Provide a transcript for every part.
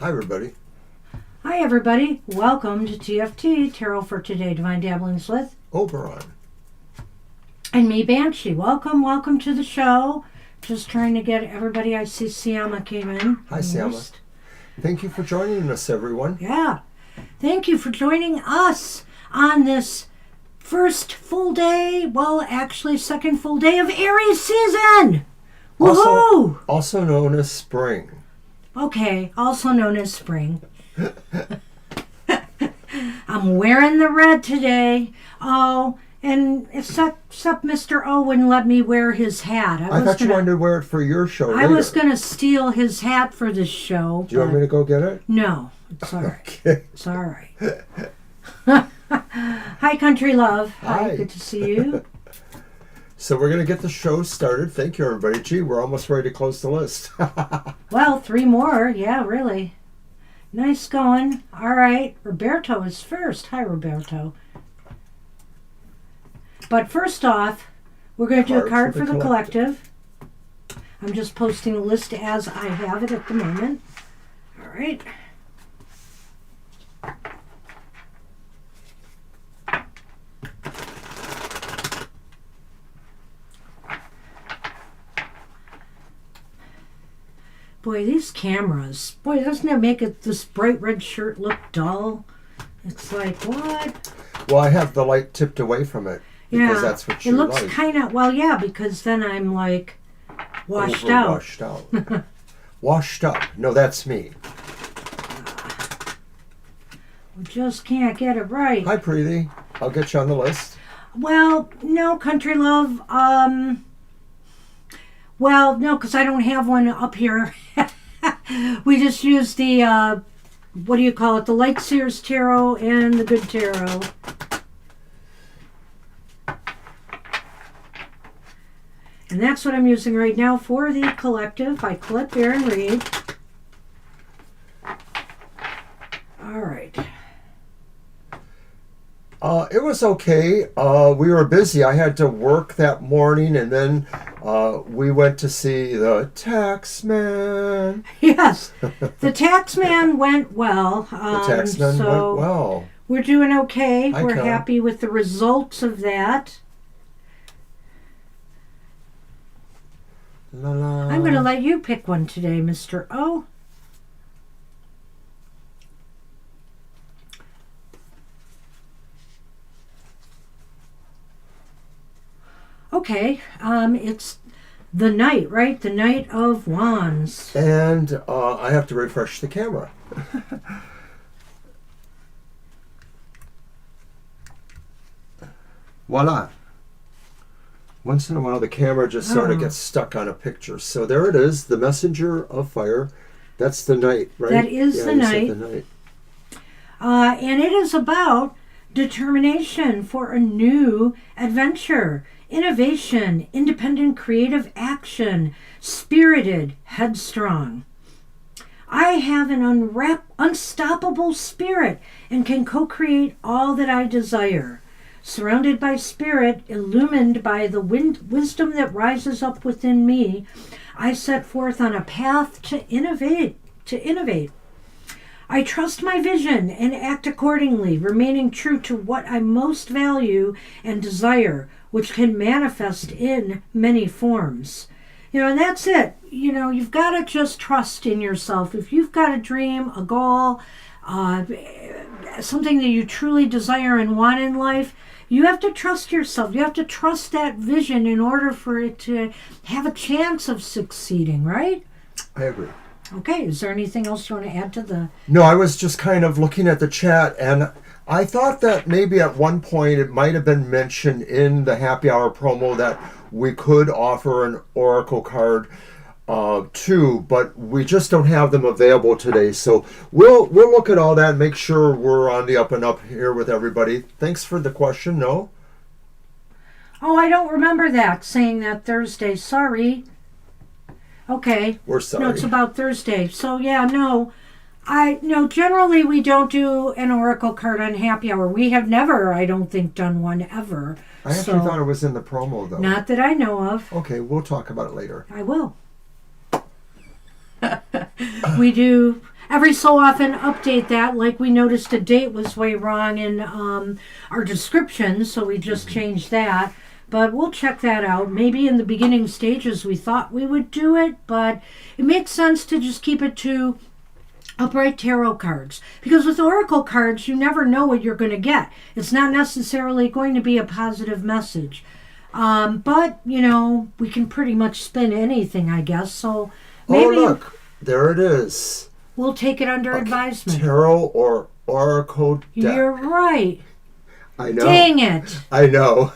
Hi, everybody. Hi, everybody. Welcome to TFT, Tarot for Today, Divine Dabblings with Oberon. And me, Banshee. Welcome to the show. Just trying to get everybody. I see Siama came in. Hi, Siama. Thank you for joining us, everyone. Yeah. Thank you for joining us on this first full day, well, actually second full day of Aries season. Woohoo! Also known as spring. Okay, also known as spring. I'm wearing the red today. Oh, and except Mr. O wouldn't let me wear his hat. I thought you wanted to wear it for your show later. I was going to steal his hat for this show. Do you want me to go get it? No, it's all right. Okay. It's all right. Hi, Country Love. Hi. Good to see you. So we're going to get the show started. Thank you, everybody. Gee, we're almost ready to close the list. Well, 3 more. Yeah, really. Nice going. All right. Roberto is first. Hi, Roberto. But first off, we're going to do a card for the collective. I'm just posting the list as I have it at the moment. All right. Boy, these cameras. Boy, doesn't it make this bright red shirt look dull? It's like, what? Well, I have the light tipped away from it. Because that's what you like. It looks kind of, well, yeah, because then I'm like washed out. Washed out. Washed up. No, that's me. We just can't get it right. Hi, Preeti. I'll get you on the list. Well, no, Country Love. Well, no, because I don't have one up here. We just use the, what do you call it? The Light Seers Tarot and the Good Tarot. And that's what I'm using right now for the collective. I clip there and read. All right. It was okay. We were busy. I had to work that morning, and then we went to see the Taxman. Yes, the Taxman went well. The Taxman went well. We're doing okay. We're Kelly. happy with the results of that. La, la. I'm going to let you pick one today, Mr. O. Okay, it's the Knight, right? The Knight of Wands. And I have to refresh the camera. Voila. Once in a while, the camera just sort of gets stuck on a picture. So there it is, the Messenger of Fire. That's the Knight, right? That is the Knight. The Knight. And it is about determination for a new adventure, innovation, independent creative action, spirited, headstrong. I have an unstoppable spirit and can co-create all that I desire. Surrounded by spirit, illumined by the wisdom that rises up within me, I set forth on a path to innovate. I trust my vision and act accordingly, remaining true to what I most value and desire, which can manifest in many forms. And that's it. You've got to just trust in yourself. If you've got a dream, a goal, something that you truly desire and want in life, you have to trust yourself. You have to trust that vision in order for it to have a chance of succeeding, right? I agree. Okay, is there anything else you want to add to the... No, I was just kind of looking at the chat, and I thought that maybe at one point it might have been mentioned in the happy hour promo that we could offer an oracle card too, but we just don't have them available today. So we'll look at all that and make sure we're on the up and up here with everybody. Thanks for the question. No? Oh, I don't remember that, saying that Thursday. Sorry. Okay. We're sorry. No, it's about Thursday. So yeah, no. Generally we don't do an oracle card on happy hour. We have never, I don't think, done one ever. I actually thought it was in the promo, though. Not that I know of. Okay, we'll talk about it later. I will. We do. every so often update that. Like we noticed a date was way wrong in our description, so we just changed that. But we'll check that out. Maybe in the beginning stages we thought we would do it, but it makes sense to just keep it to upright tarot cards. Because with oracle cards, you never know what you're going to get. It's not necessarily going to be a positive message. But, we can pretty much spin anything, I guess. So maybe look, there it is. We'll take it under advisement. Tarot or oracle deck. You're right. I know. Dang it. I know.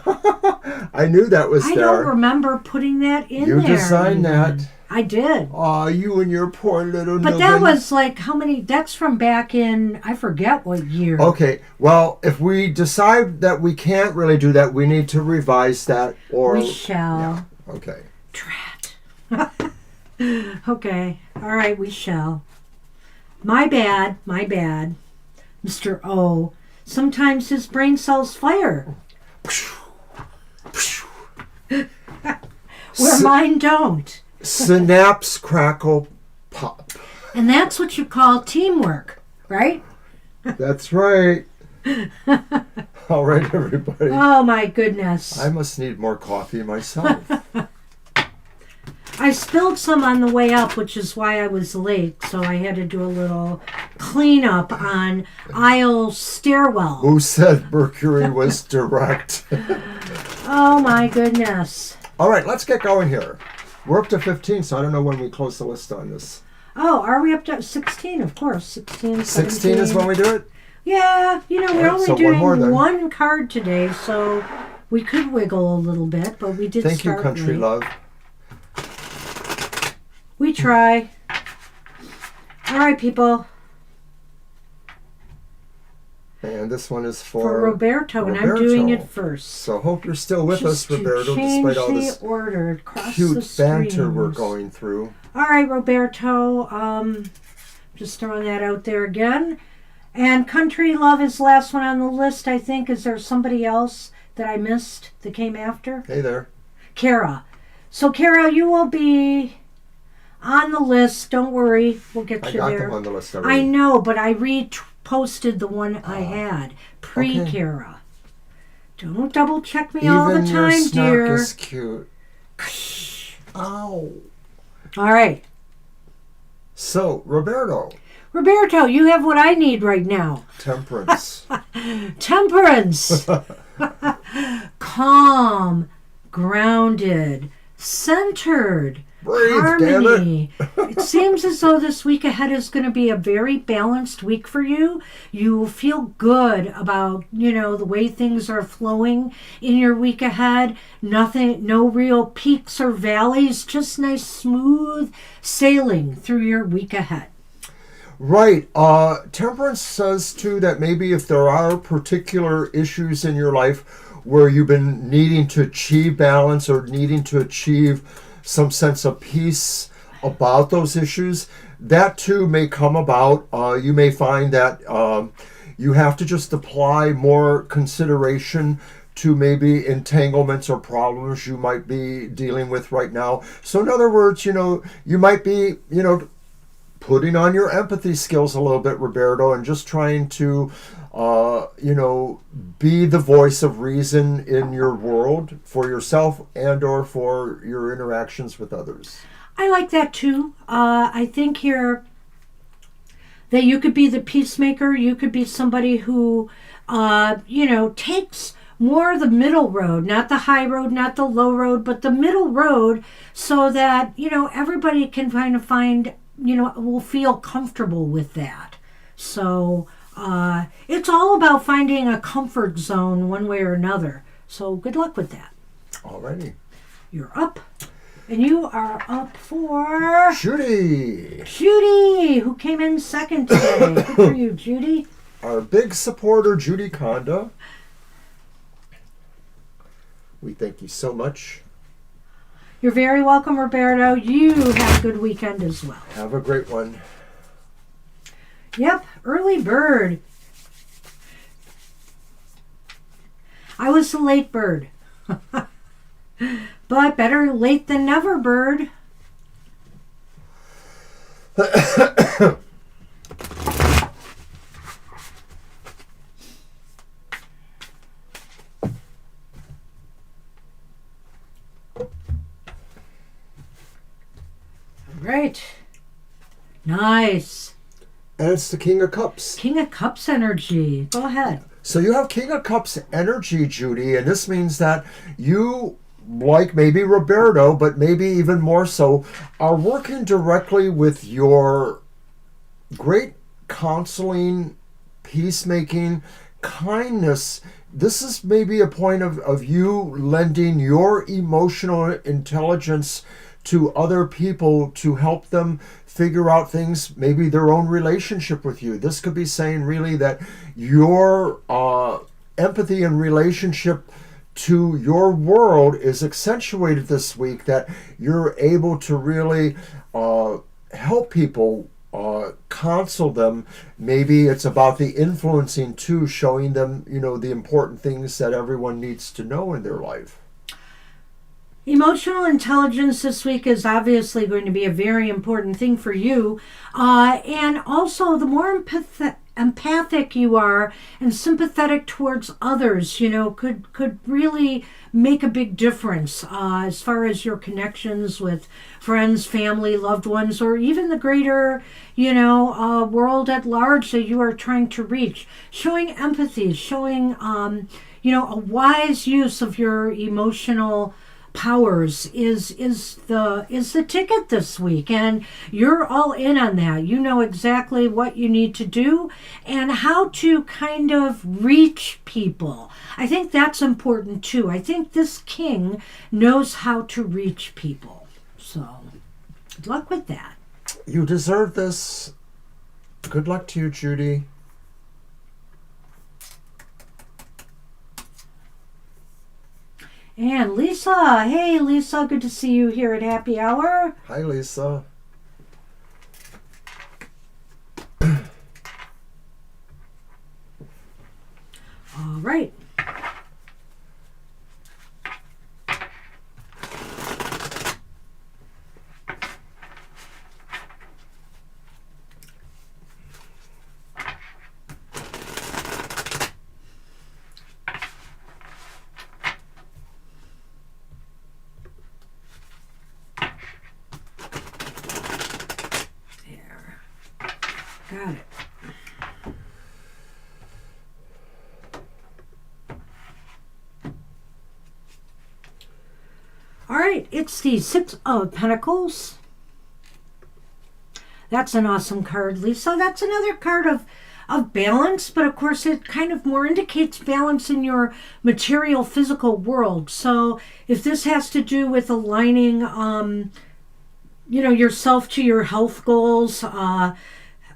I knew that was I there. don't remember putting that in there. You designed that. I did. Aw, you and your poor little But that was like how many? That's from back in, I forget what year. Okay, well, if we decide that we can't really do that, we need to revise that or... We shall. Yeah, okay. Drat. Okay. All right, we shall. My bad. Mr. O. Sometimes his brain cells fire. Where mine don't. Synapse crackle pop. And that's what you call teamwork, right? That's right. All right, everybody. Oh, my goodness. I must need more coffee myself. I spilled some on the way up, which is why I was late. So I had to do a little cleanup on aisle stairwell. Who said Mercury was direct? Oh, my goodness. All right, let's get going here. We're up to 15, so I don't know when we close the list on this. Oh, are we up to 16? Of course, 16, 16 is when we do it? Yeah, we're only so doing one more, one card today, so we could wiggle a little bit, but we did Thank start you, country late. love. We try. All right, people. And this one is For Roberto, and I'm doing it first. So hope you're still with Just us, Roberto, change despite all the this order, cross cute the banter we're streams. going through. All right, Roberto. Just throwing that out there again. And Country Love is the last one on the list, I think. Is there somebody else that I missed that came after? Hey there. Kara. So, Kara, you will be on the list. Don't worry. We'll get I you got there. them on the list already. I know, but I reposted the one I had. Okay. Kara. Don't double check me Even all the your time, snark dear. is cute. Ow. All right. So, Roberto. Roberto, you have what I need right now. Temperance. Temperance. Calm, grounded, centered, Breathe, harmony. It seems as though this week ahead is going to be a very balanced week for you. You will feel good about, the way things are flowing in your week ahead. No real peaks or valleys, just nice smooth sailing through your week ahead. Right. Temperance says, too, that maybe if there are particular issues in your life where you've been needing to achieve balance or needing to achieve some sense of peace about those issues, that, too, may come about. You may find that you have to just apply more consideration to maybe entanglements or problems you might be dealing with right now. So, in other words, you might be, putting on your empathy skills a little bit, Roberto, and just trying to, be the voice of reason in your world for yourself and or for your interactions with others. I like that too. I think here that you could be the peacemaker. You could be somebody who, takes more the middle road, not the high road, not the low road, but the middle road, so that, everybody can kind of find, will feel comfortable with that. So it's all about finding a comfort zone one way or another. So good luck with that. Alrighty. You're up. And you are up for... Judy! Judy, who came in second today. Good for you, Judy. Our big supporter, Judy Conda. We thank you so much. You're very welcome, Roberto. You have a good weekend as well. Have a great one. Yep, early bird. I was a late bird. But better late than never, bird. Right. Nice. And it's the King of Cups. King of Cups energy. Go ahead. So you have King of Cups energy, Judy, and this means that you, like maybe Roberto, but maybe even more so, are working directly with your great counseling, peacemaking, kindness. This is maybe a point of you lending your emotional intelligence to other people to help them figure out things, maybe their own relationship with you. This could be saying really that your empathy and relationship to your world is accentuated this week, that you're able to really help people, counsel them. Maybe it's about the influencing too, showing them, the important things that everyone needs to know in their life. Emotional intelligence this week is obviously going to be a very important thing for you. And also, the more empathic you are and sympathetic towards others, could really make a big difference as far as your connections with friends, family, loved ones, or even the greater, world at large that you are trying to reach. Showing empathy, showing, a wise use of your emotional powers is the ticket this week, and you're all in on that. You know exactly what you need to do and how to kind of reach people. I think that's important too. I think this king knows how to reach people. So good luck with that. You deserve this. Good luck to you, Judy. And Lisa, hey Lisa, good to see you here at Happy Hour. Hi, Lisa. All right. Got it. All right, it's the Six of Pentacles. That's an awesome card, Lisa. That's another card of balance, but of course it kind of more indicates balance in your material physical world. So if this has to do with aligning yourself to your health goals,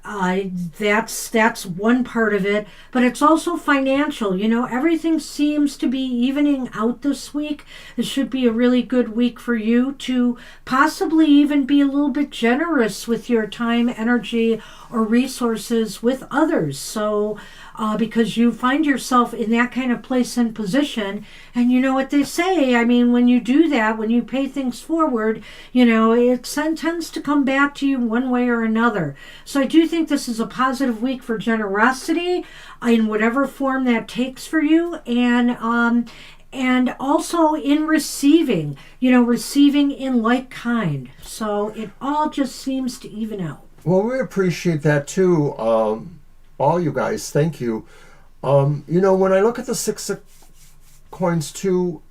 that's one part of it, but it's also financial. Everything seems to be evening out this week. This should be a really good week for you to possibly even be a little bit generous with your time, energy, or resources with others. So because you find yourself in that kind of place and position, and you know what they say, when you do that, when you pay things forward, it tends to come back to you one way or another. So I do think this is a positive week for generosity in whatever form that takes for you, and also in receiving, receiving in like kind. So it all just seems to even out. Well, we appreciate that too. All you guys, thank you. When I look at the Six of Coins too,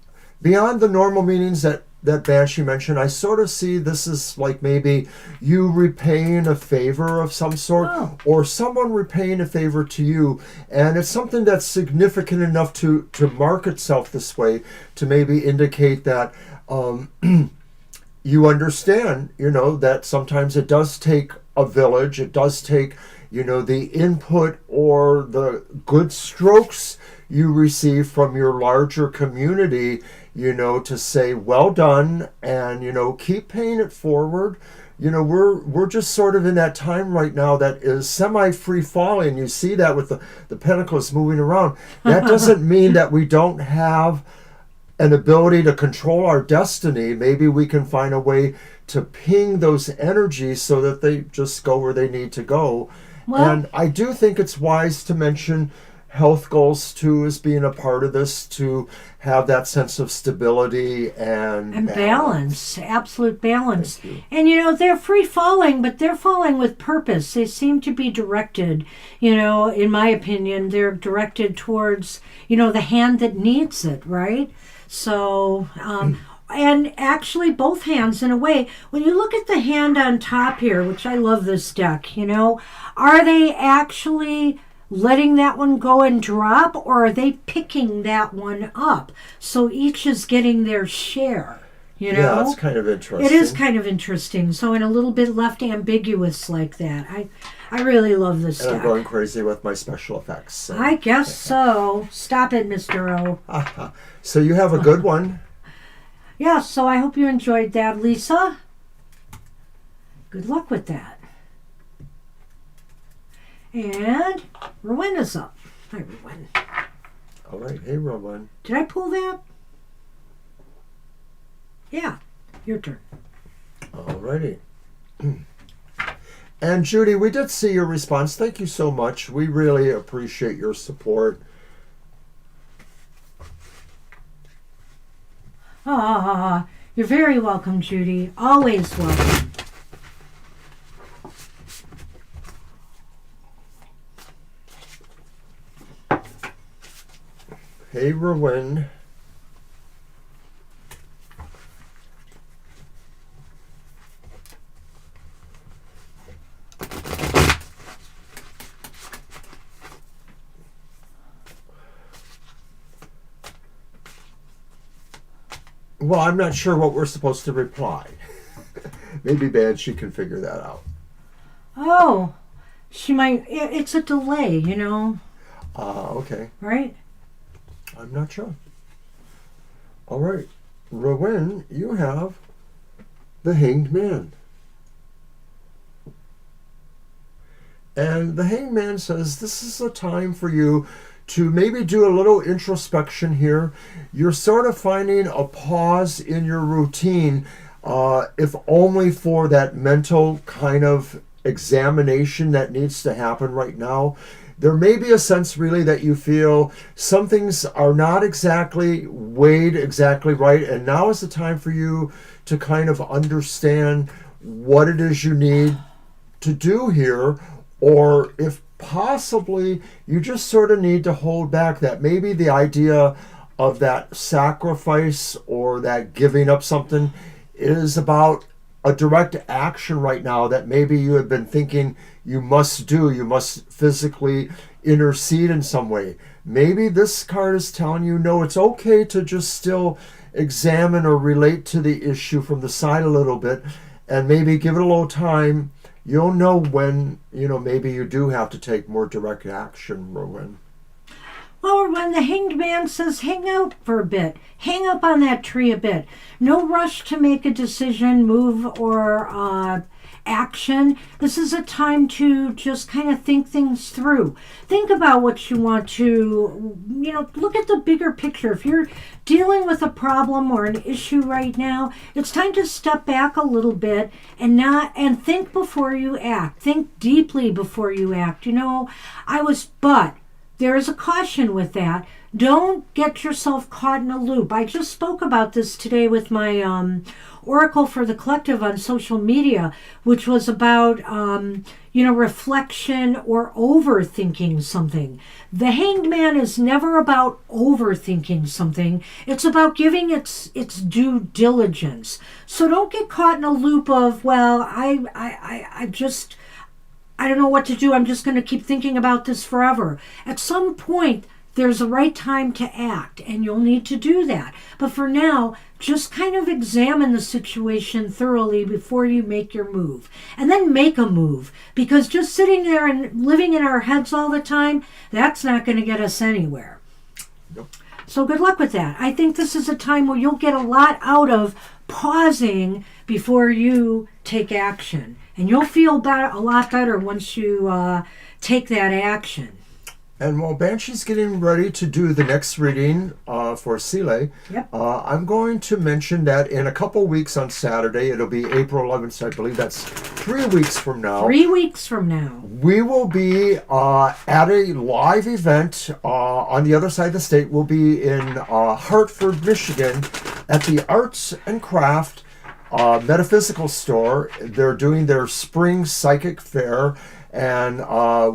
beyond the normal meanings that Banshee mentioned, I sort of see this as like maybe you repaying a favor of some sort, or someone repaying a favor to you. And it's something that's significant enough to mark itself this way, to maybe indicate that you understand, that sometimes it does take a village, it does take the input or the good strokes you receive from your larger community, to say, well done, and, keep paying it forward. We're just sort of in that time right now that is semi-free falling. You see that with the pentacles moving around. That doesn't mean that we don't have an ability to control our destiny. Maybe we can find a way to ping those energies so that they just go where they need to go. Well, and I do think it's wise to mention health goals too as being a part of this, to have that sense of stability and balance, absolute balance. Thank you. And they're free falling, but they're falling with purpose. They seem to be directed, in my opinion, they're directed towards, the hand that needs it, right? So, and actually both hands in a way. When you look at the hand on top here, which I love this deck, are they actually letting that one go and drop, or are they picking that one up? So each is getting their share, Yeah, that's kind of interesting. It is kind of interesting. So and a little bit left ambiguous like that. I really love this and deck. I'm going crazy with my special effects. So. I guess so. Stop it, Mr. O. So you have a good one. Yeah, so I hope you enjoyed that, Lisa. Good luck with that. And Rowena's up. Hi, Rowena. All right. Hey, Rowan. Did I pull that? Yeah, your turn. All righty. And Judy, we did see your response. Thank you so much. We really appreciate your support. Ah, you're very welcome, Judy. Always welcome. Hey, Rowan. Well, I'm not sure what we're supposed to reply. Maybe Banshee can figure that out. Oh, she might. It's a delay, Okay. right? I'm not sure. All right. Rowan, you have the Hanged Man. And the Hanged Man says this is a time for you to maybe do a little introspection here. You're sort of finding a pause in your routine, if only for that mental kind of examination that needs to happen right now. There may be a sense really that you feel some things are not exactly weighed exactly right, and now is the time for you to kind of understand what it is you need to do here, or if possibly you just sort of need to hold back. That maybe the idea of that sacrifice or that giving up something is about a direct action right now that maybe you have been thinking you must do. You must physically intercede in some way. Maybe this card is telling you, no, it's okay to just still examine or relate to the issue from the side a little bit, and maybe give it a little time. You'll know when, maybe you do have to take more direct action, Rowan. Or when the Hanged Man says hang out for a bit, hang up on that tree a bit. No rush to make a decision, move, or action. This is a time to just kind of think things through. Think about what you want to, look at the bigger picture. If you're dealing with a problem or an issue right now, it's time to step back a little bit and think before you act. Think deeply before you act. But there is a caution with that. Don't get yourself caught in a loop. I just spoke about this today with my Oracle for the Collective on social media, which was about, reflection or overthinking something. The Hanged Man is never about overthinking something. It's about giving its due diligence. So don't get caught in a loop of, well, I don't know what to do. I'm just going to keep thinking about this forever. At some point, there's a right time to act, and you'll need to do that. But for now, just kind of examine the situation thoroughly before you make your move. And then make a move. Because just sitting there and living in our heads all the time, that's not going to get us anywhere. Nope. So good luck with that. I think this is a time where you'll get a lot out of pausing before you take action. And you'll feel a lot better once you take that action. And while Banshee's getting ready to do the next reading for Sile, Yep. I'm going to mention that in a couple weeks on Saturday, it'll be April 11th, so I believe that's 3 weeks from now. 3 weeks from now. We will be at a live event on the other side of the state. We'll be in Hartford, Michigan at the Arts and Craft Metaphysical Store. They're doing their spring psychic fair. And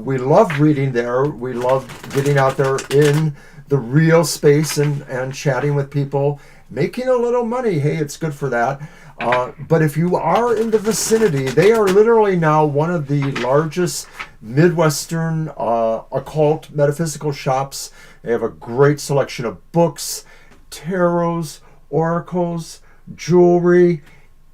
we love reading there. We love getting out there in the real space and chatting with people, making a little money. Hey, it's good for that. But if you are in the vicinity, they are literally now one of the largest Midwestern occult metaphysical shops. They have a great selection of books, tarots, oracles, jewelry,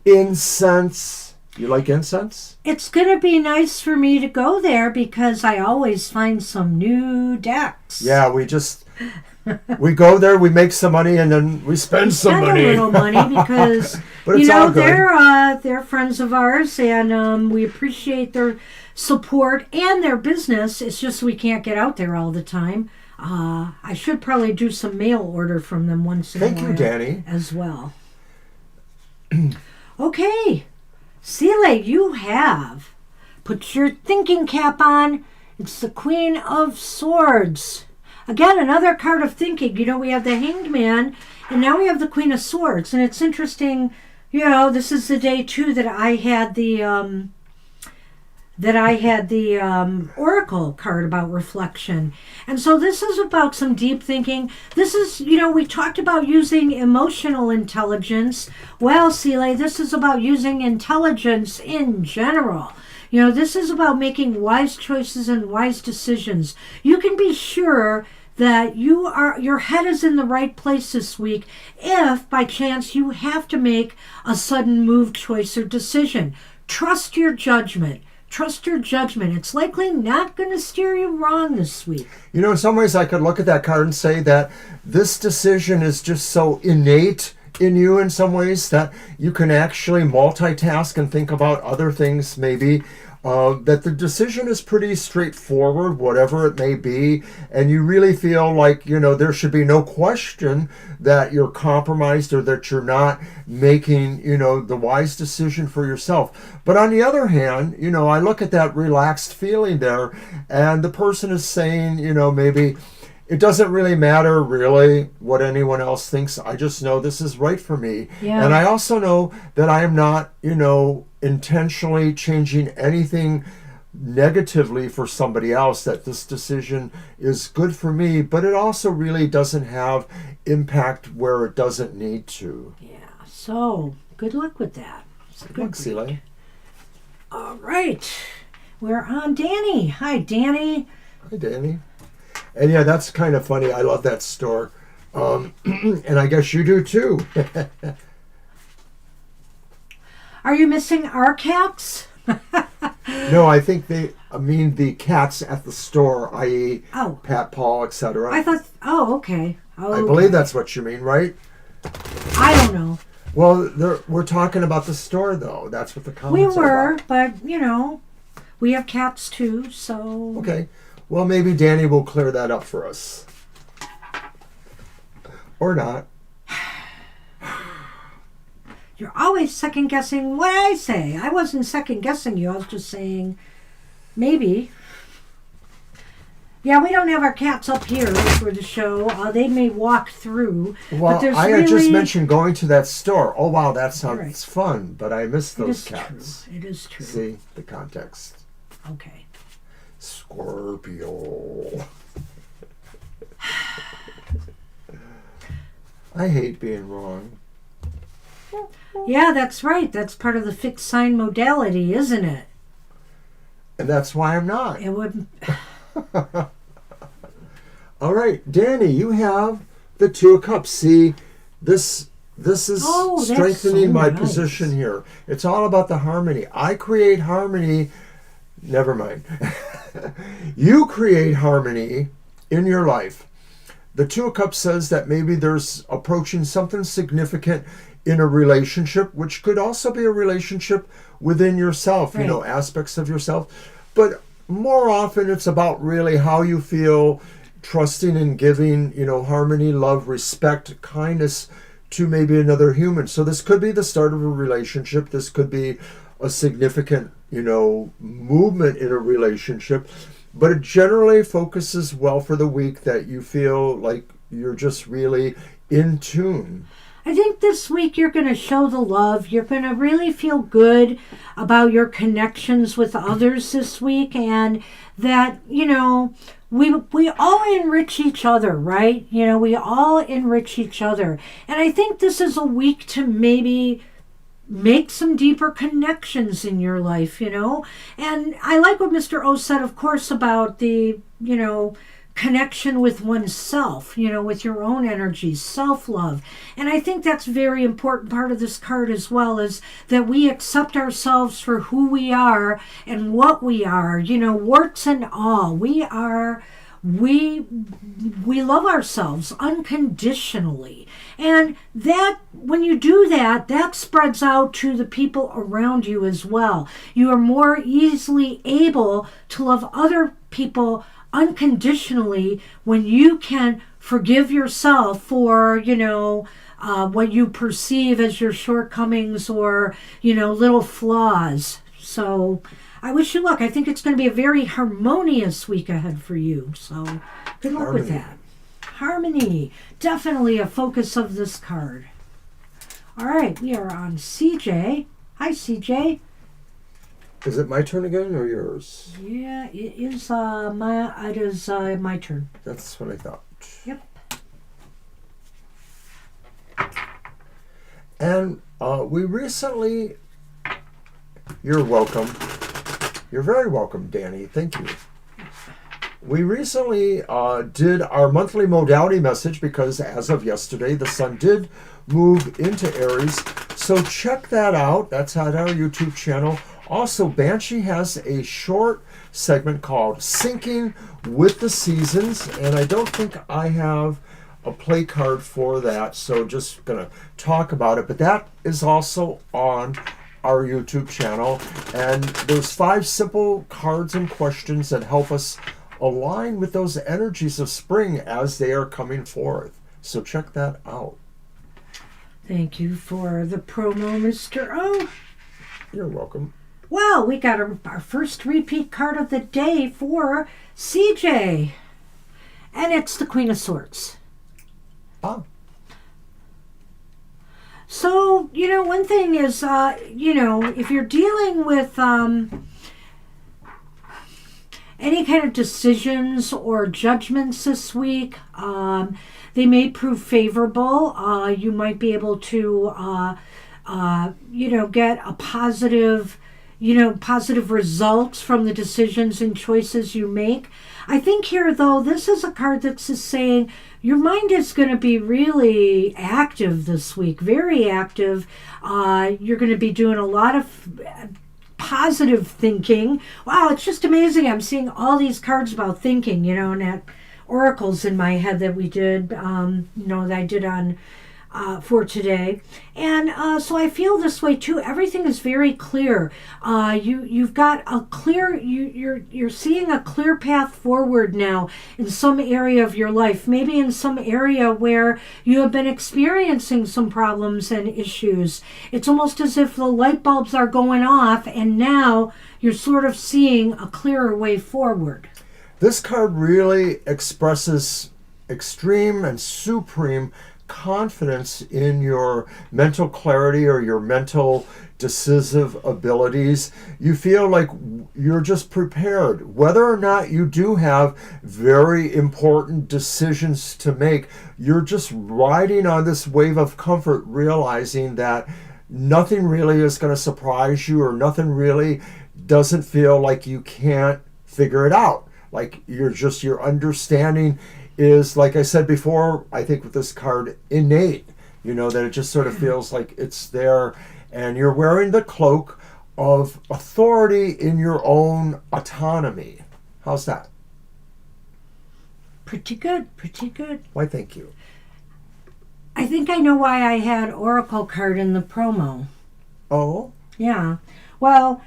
incense. You like incense? It's going to be nice for me to go there because I always find some new decks. Yeah, we go there, we make some money, and then we spend some money. A little money because but it's all good. they're friends of ours, and we appreciate their support and their business. It's just we can't get out there all the time. I should probably do some mail order from them once in a while. Thank you, Danny. As well. Okay. Sile, you have put your thinking cap on. It's the Queen of Swords. Again, another card of thinking. We have the Hanged Man, and now we have the Queen of Swords. And it's interesting, this is the day too that I had the Oracle card about reflection. And so this is about some deep thinking. This is, we talked about using emotional intelligence. Well, Sile, this is about using intelligence in general. This is about making wise choices and wise decisions. You can be sure that your head is in the right place this week if by chance you have to make a sudden move, choice, or decision. Trust your judgment. Trust your judgment. It's likely not going to steer you wrong this week. In some ways I could look at that card and say that this decision is just so innate in you in some ways that you can actually multitask and think about other things maybe. That the decision is pretty straightforward, whatever it may be, and you really feel like, there should be no question that you're compromised or that you're not making, the wise decision for yourself. But on the other hand, I look at that relaxed feeling there, and the person is saying, maybe it doesn't really matter really what anyone else thinks. I just know this is right for me. Yeah. And I also know that I am not, intentionally changing anything negatively for somebody else, that this decision is good for me, but it also really doesn't have impact where it doesn't need to. Yeah, so good luck with that. Good luck, Sile. All right, we're on Danny. Hi, Danny. Hi, Danny. And yeah, that's kind of funny. I love that store. And I guess you do too. Are you missing our cats? No, I think the cats at the store, i.e. Pat, Paul, etc. I thought, okay. I believe that's what you mean, right? I don't know. Well, we're talking about the store, though. That's what the comments are about. But, we have cats too, so... Okay. Well, maybe Danny will clear that up for us. Or not. You're always second-guessing what I say. I wasn't second-guessing you. I was just saying maybe. Yeah, we don't have our cats up here for the show. They may walk through. Well, but I had just mentioned going to that store. Oh, wow, that sounds fun. But I miss those cats. It is true. See, the context. Okay. Scorpio. I hate being wrong. Yeah, that's right. That's part of the fixed sign modality, isn't it? And that's why I'm not. It would. All right, Danny, you have the Two of Cups. See, this is strengthening my position here. It's all about the harmony. I create harmony. Never mind. You create harmony in your life. The Two of Cups says that maybe there's approaching something significant in a relationship, which could also be a relationship within yourself, right. Aspects of yourself. But more often it's about really how you feel, trusting and giving, harmony, love, respect, kindness to maybe another human. So this could be the start of a relationship. This could be a significant, movement in a relationship. But it generally focuses well for the week that you feel like you're just really in tune. I think this week you're going to show the love. You're going to really feel good about your connections with others this week, and that, we all enrich each other, right? We all enrich each other. And I think this is a week to maybe make some deeper connections in your life, And I like what Mr. O said, of course, about the, connection with oneself, with your own energy, self-love. And I think that's a very important part of this card as well, is that we accept ourselves for who we are and what we are, warts and all. We love ourselves unconditionally. And that, when you do that, that spreads out to the people around you as well. You are more easily able to love other people unconditionally when you can forgive yourself for, what you perceive as your shortcomings or, little flaws. So I wish you luck. I think it's going to be a very harmonious week ahead for you. So good luck with that. Harmony. Definitely a focus of this card. All right, we are on CJ. Hi, CJ. Is it my turn again or yours? Yeah, it is my turn. That's what I thought. Yep. And we recently... You're welcome. You're very welcome, Danny. Thank you. We recently did our monthly modality message because as of yesterday, the sun did move into Aries. So check that out. That's at our YouTube channel. Also, Banshee has a short segment called Syncing with the Seasons, and I don't think I have a play card for that, so just going to talk about it. But that is also on our YouTube channel, and there's 5 simple cards and questions that help us align with those energies of spring as they are coming forth. So check that out. Thank you for the promo, Mr. O. You're welcome. Well, we got our first repeat card of the day for CJ. And it's the Queen of Swords. Ah. So, one thing is, if you're dealing with any kind of decisions or judgments this week, they may prove favorable. You might be able to, get a positive results from the decisions and choices you make. I think here, though, this is a card that's just saying your mind is going to be really active this week, very active. You're going to be doing a lot of positive thinking. Wow, it's just amazing. I'm seeing all these cards about thinking, and that oracles in my head that we did, that I did on for today. And so I feel this way too. Everything is very clear. You've got a clear, you're seeing a clear path forward now in some area of your life, maybe in some area where you have been experiencing some problems and issues. It's almost as if the light bulbs are going off and now you're sort of seeing a clearer way forward. This card really expresses extreme and supreme confidence in your mental clarity or your mental decisive abilities. You feel like you're just prepared. Whether or not you do have very important decisions to make, you're just riding on this wave of comfort, realizing that nothing really is going to surprise you, or nothing really doesn't feel like you can't figure it out. Like your understanding is, like I said before, I think with this card, innate, that it just sort of feels like it's there, and you're wearing the cloak of authority in your own autonomy. How's that? Pretty good, pretty good. Why, thank you. I think I know why I had Oracle card in the promo. Oh? Yeah. Well,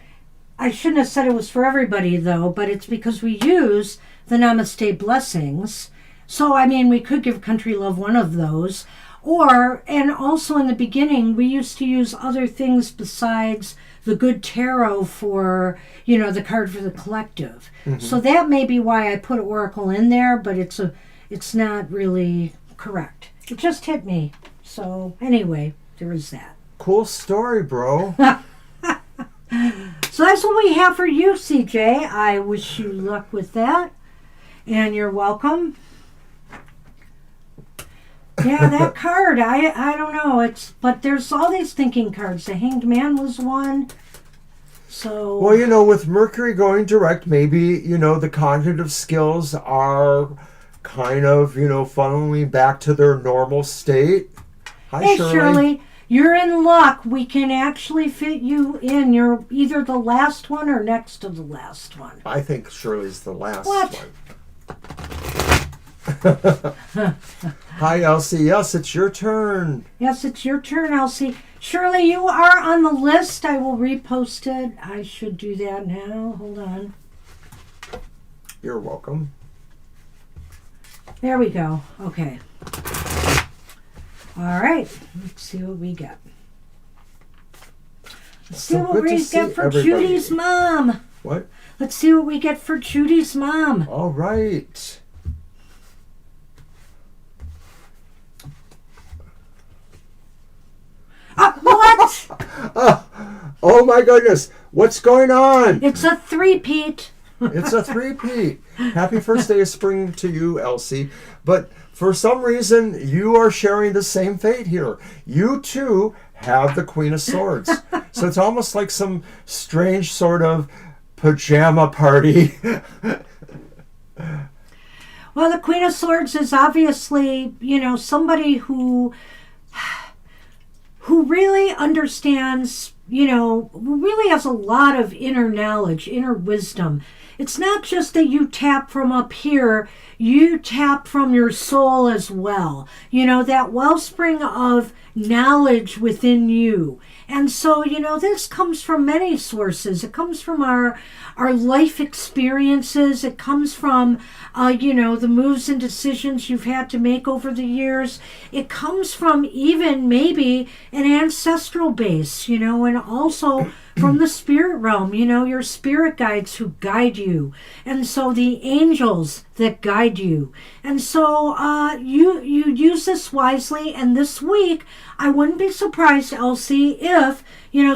I shouldn't have said it was for everybody, though, but it's because we use the Namaste blessings. So, I mean, we could give Country Love one of those. Or, and also in the beginning, we used to use other things besides the good tarot for, the card for the collective. So that may be why I put Oracle in there, but it's not really correct. It just hit me. So, anyway, there is that. Cool story, bro. So that's what we have for you, CJ. I wish you luck with that. And you're welcome. Yeah, that card, I don't know. But there's all these thinking cards. The Hanged Man was one. So Well, with Mercury going direct, maybe, the cognitive skills are kind of, funneling back to their normal state. Hi, hey, Shirley. Shirley, you're in luck. We can actually fit you in. You're either the last one or next to the last one. I think Shirley's the last What? one. Hi, Elsie. Yes, it's your turn. Yes, it's your turn, Elsie. Shirley, you are on the list. I will repost it. I should do that now. Hold on. You're welcome. There we go. Okay. All right. Let's see what we get. Let's see what we get for Judy's mom. What? Let's see what we get for Judy's mom. All right. What? Oh my goodness. What's going on? It's a three-peat. It's a three-peat. Happy first day of spring to you, Elsie. But for some reason, you are sharing the same fate here. You too have the Queen of Swords. So it's almost like some strange sort of pajama party. Well, the Queen of Swords is obviously, somebody who really understands, who really has a lot of inner knowledge, inner wisdom. It's not just that you tap from up here, you tap from your soul as well. That wellspring of knowledge within you. And so, this comes from many sources. It comes from our life experiences. It comes from, the moves and decisions you've had to make over the years. It comes from even maybe an ancestral base, and also from the spirit realm, your spirit guides who guide you. And so the angels that guide you. And so you use this wisely. And this week, I wouldn't be surprised, Elsie, if,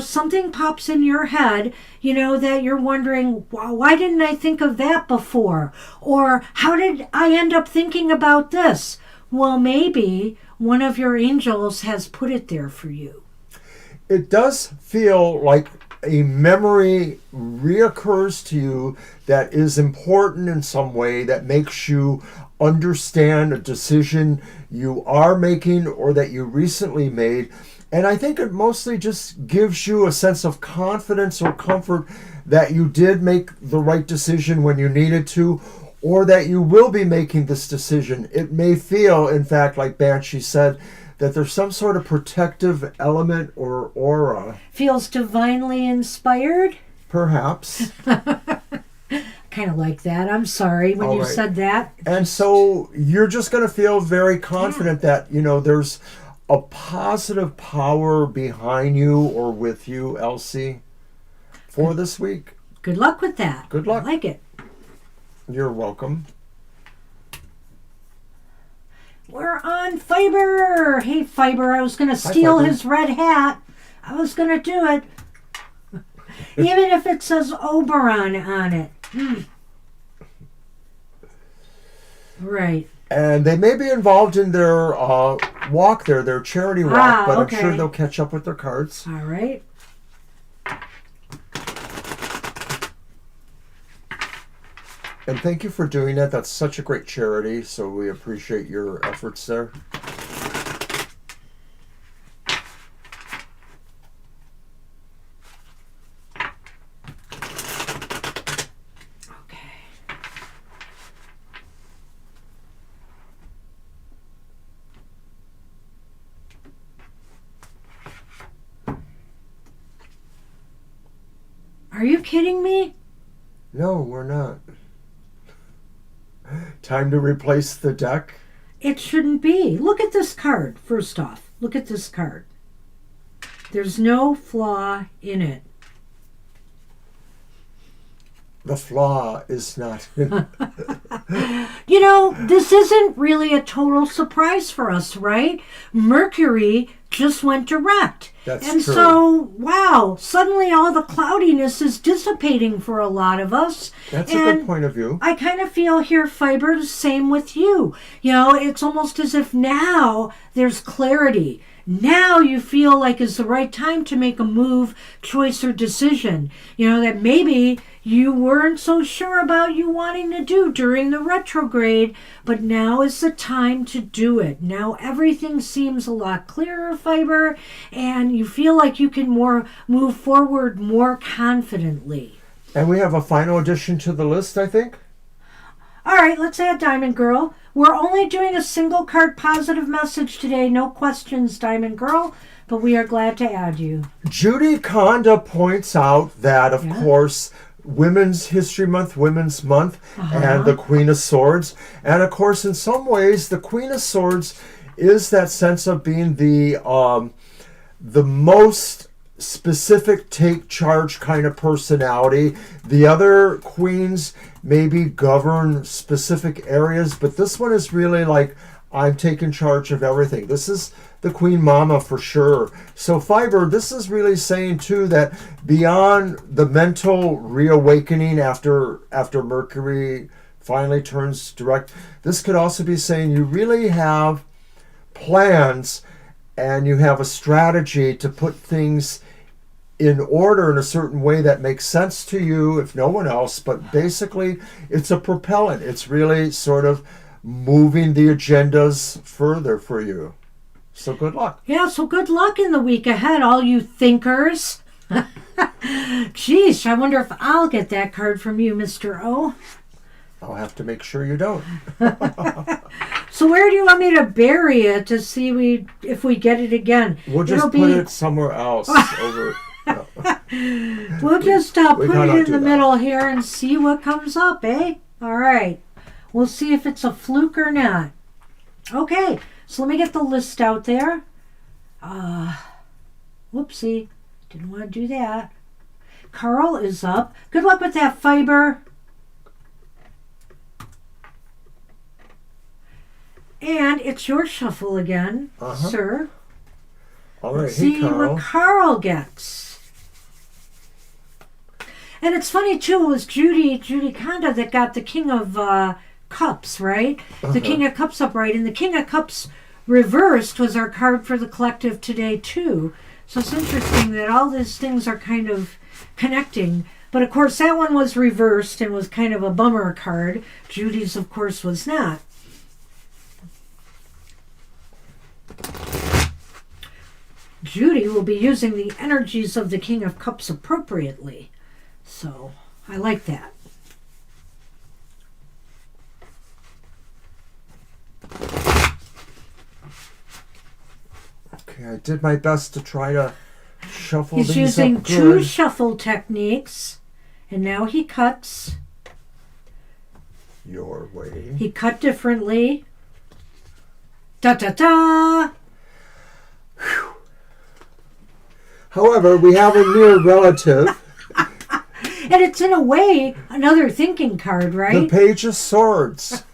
something pops in your head, that you're wondering, why didn't I think of that before? Or how did I end up thinking about this? Well, maybe one of your angels has put it there for you. It does feel like a memory reoccurs to you that is important in some way, that makes you understand a decision you are making or that you recently made. And I think it mostly just gives you a sense of confidence or comfort that you did make the right decision when you needed to, or that you will be making this decision. It may feel, in fact, like Banshee said, that there's some sort of protective element or aura. Feels divinely inspired? Perhaps. Kind of like that. I'm sorry when you said that. And so you're just going to feel very confident that, there's a positive power behind you or with you, Elsie, for this week. Good luck with that. Good luck. I like it. You're welcome. We're on Fiber. Hey, Fiber, I was going to steal his red hat. I was going to do it. Even if it says Oberon on it. Right. And they may be involved in their walk there, their charity walk, but okay. I'm sure they'll catch up with their cards. All right. And thank you for doing that. That's such a great charity, so we appreciate your efforts there. All Are you kidding me? No, we're not. Time to replace the deck? It shouldn't be. Look at this card, first off. Look at this card. There's no flaw in it. The flaw is not in. You know, this isn't really a total surprise for us, right? Mercury just went direct. That's and true. So, wow, suddenly all the cloudiness is dissipating for a lot of us. That's and a good point of view. I kind of feel here, Fiber, the same with you. You know, it's almost as if now there's clarity. Now you feel like it's the right time to make a move, choice, or decision. You know, that maybe you weren't so sure about you wanting to do during the retrograde, but now is the time to do it. Now everything seems a lot clearer, Fiber, and you feel like you can move forward more confidently. And we have a final addition to the list, I think. All right, let's add Diamond Girl. We're only doing a single card positive message today. No questions, Diamond Girl, but we are glad to add you. Judy Conda points out that, of course, Women's History Month, Women's Month, and the Queen of Swords. And, of course, in some ways, the Queen of Swords is that sense of being the most specific take charge kind of personality. The other queens maybe govern specific areas, but this one is really like, I'm taking charge of everything. This is the Queen Mama for sure. So Fiber, this is really saying too that beyond the mental reawakening after Mercury finally turns direct, this could also be saying you really have plans and you have a strategy to put things in order in a certain way that makes sense to you, if no one else. But basically, it's a propellant. It's really sort of moving the agendas further for you. So good luck. Yeah, so good luck in the week ahead, all you thinkers. Geez, I wonder if I'll get that card from you, Mr. O. I'll have to make sure you don't. So where do you want me to bury it to see if we get it again? We'll just put it somewhere else. Over. No. We'll just put it in the that. middle here and see what comes up, eh? All right. We'll see if it's a fluke or not. Okay, so let me get the list out there. Whoopsie. Didn't want to do that. Carl is up. Good luck with that, Fiber. And it's your shuffle again, sir. All right, Let's see what Carl gets. And it's funny, too, it was Judy Conda that got the King of Cups, right? The King of Cups upright. And the King of Cups reversed was our card for the collective today, too. So it's interesting that all these things are kind of connecting. But, of course, that one was reversed and was kind of a bummer card. Judy's, of course, was not. Judy will be using the energies of the King of Cups appropriately. So, I like that. Okay, I did my best to try to shuffle He's these using up two good. shuffle techniques, and now he cuts. Your way. He cut differently. Da-da-da! However, we have a near relative. And it's in a way another thinking card, right? The Page of Swords.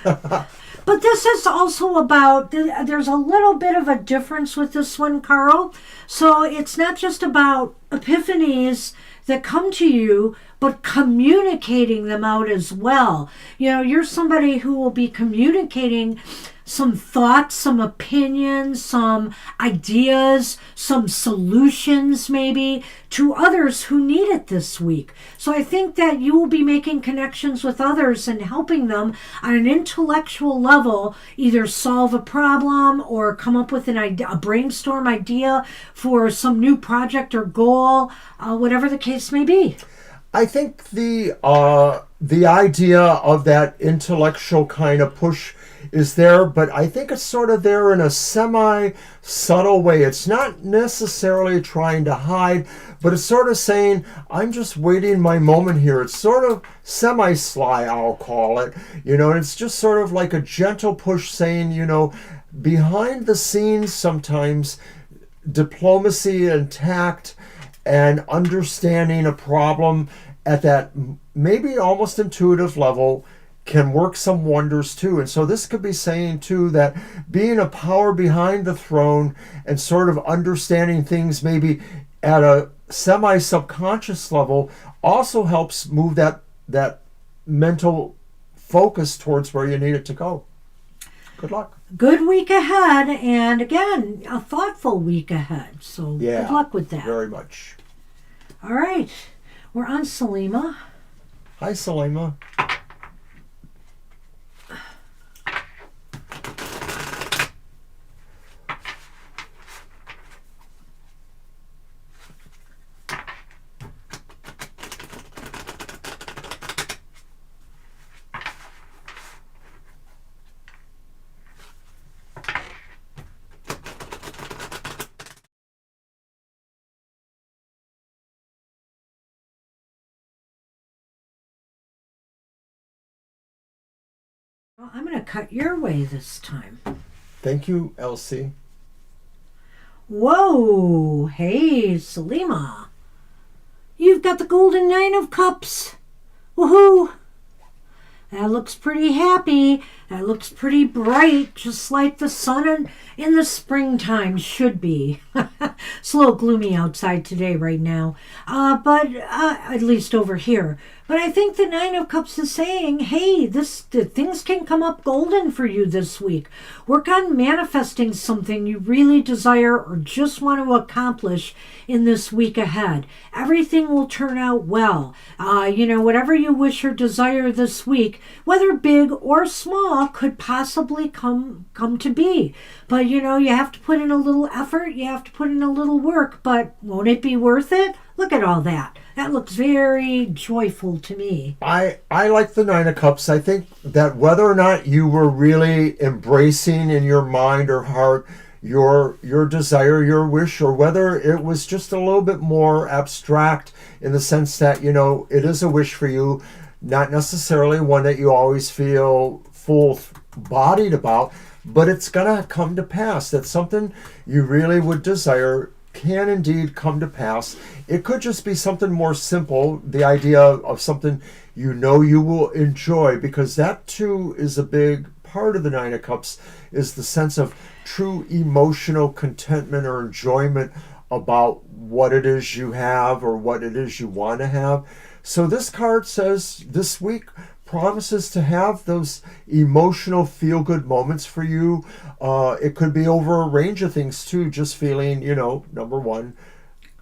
But this is also about, there's a little bit of a difference with this one, Carl. So it's not just about epiphanies that come to you, but communicating them out as well. You know, you're somebody who will be communicating some thoughts, some opinions, some ideas, some solutions maybe to others who need it this week. So I think that you will be making connections with others and helping them on an intellectual level either solve a problem or come up with an idea, a brainstorm idea for some new project or goal, whatever the case may be. I think the idea of that intellectual kind of push is there, but I think it's sort of there in a semi-subtle way. It's not necessarily trying to hide, but it's sort of saying, I'm just waiting my moment here. It's sort of semi-sly, I'll call it, and it's just sort of like a gentle push saying, behind the scenes sometimes diplomacy and tact and understanding a problem at that maybe almost intuitive level can work some wonders too. And so this could be saying too that being a power behind the throne and sort of understanding things maybe at a semi-subconscious level also helps move that mental focus towards where you need it to go. Good luck. Good week ahead, and again, a thoughtful week ahead. So good luck with that. Very much. All right. We're on Salima. Hi, Salima. Well, I'm going to cut your way this time. Thank you, Elsie. Whoa! Hey, Salima. You've got the golden 9 of cups. Woohoo! That looks pretty happy. That looks pretty bright, just like the sun in the springtime should be. It's a little gloomy outside today right now, but at least over here. But I think the 9 of Cups is saying, hey, things can come up golden for you this week. Work on manifesting something you really desire or just want to accomplish in this week ahead. Everything will turn out well. Whatever you wish or desire this week, whether big or small, could possibly come to be. But, you have to put in a little effort. You have to put in a little work. But won't it be worth it? Look at all that. That looks very joyful to me. I like the 9 of Cups. I think that whether or not you were really embracing in your mind or heart your desire, your wish, or whether it was just a little bit more abstract in the sense that, it is a wish for you, not necessarily one that you always feel full-bodied about, but it's going to come to pass. That something you really would desire can indeed come to pass. It could just be something more simple, the idea of something you will enjoy, because that too is a big part of the 9 of Cups, is the sense of true emotional contentment or enjoyment about what it is you have or what it is you want to have. So this card says this week promises to have those emotional feel-good moments for you. It could be over a range of things too, just feeling, number one,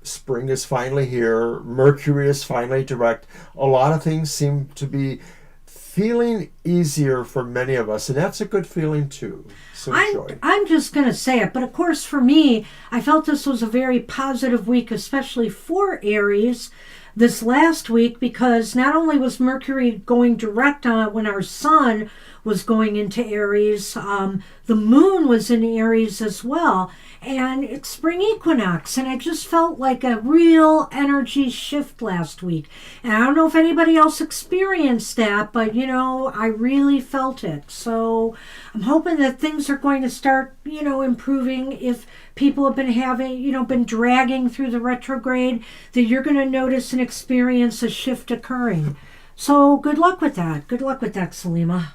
spring is finally here, Mercury is finally direct. A lot of things seem to be feeling easier for many of us, and that's a good feeling too. So enjoy. I'm just going to say it, but of course for me, I felt this was a very positive week, especially for Aries this last week, because not only was Mercury going direct on when our sun was going into Aries, the moon was in Aries as well, and it's spring equinox, and I just felt like a real energy shift last week. And I don't know if anybody else experienced that, but I really felt it. So I'm hoping that things are going to start improving. If people have been having been dragging through the retrograde, that you're going to notice and experience a shift occurring. So good luck with that. Good luck with that, Salima.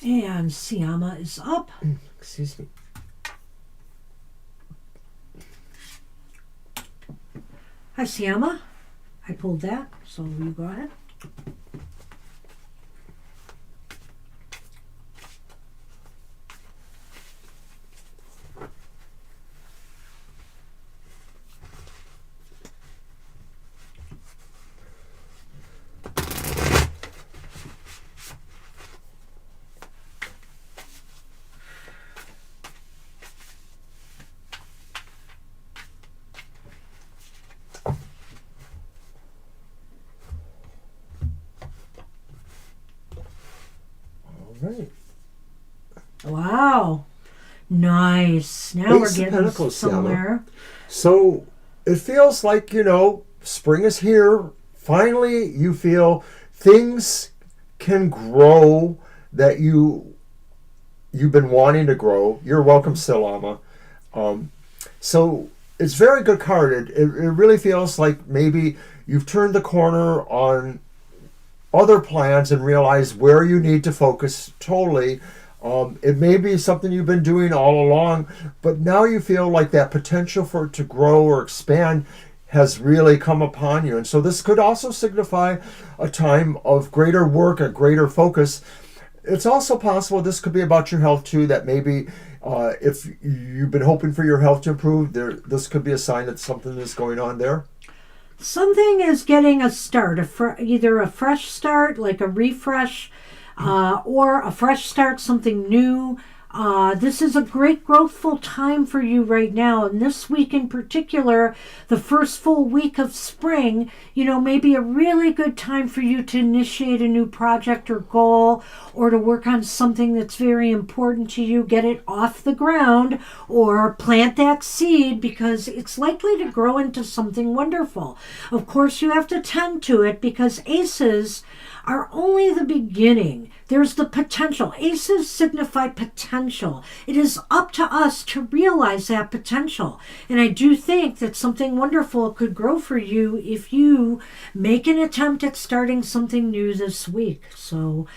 And Siama is up. Excuse me. Hi, Siama. I pulled that, so you go ahead. Nice. Now we're Ace of getting Pentacles, somewhere. So it feels like, spring is here. Finally, you feel things can grow that you've been wanting to grow. You're welcome, Silama. So it's a very good card. It really feels like maybe you've turned the corner on other plans and realized where you need to focus totally. It may be something you've been doing all along, but now you feel like that potential for it to grow or expand has really come upon you. And so this could also signify a time of greater work, a greater focus. It's also possible this could be about your health too, that maybe if you've been hoping for your health to improve, this could be a sign that something is going on there. Something is getting a start, either a fresh start, like a refresh, or a fresh start, something new. This is a great growthful time for you right now. And this week in particular, the first full week of spring, may be a really good time for you to initiate a new project or goal, or to work on something that's very important to you, get it off the ground, or plant that seed, because it's likely to grow into something wonderful. Of course, you have to tend to it, because aces are only the beginning. There's the potential. Aces signify potential. It is up to us to realize that potential. And I do think that something wonderful could grow for you if you make an attempt at starting something new this week. So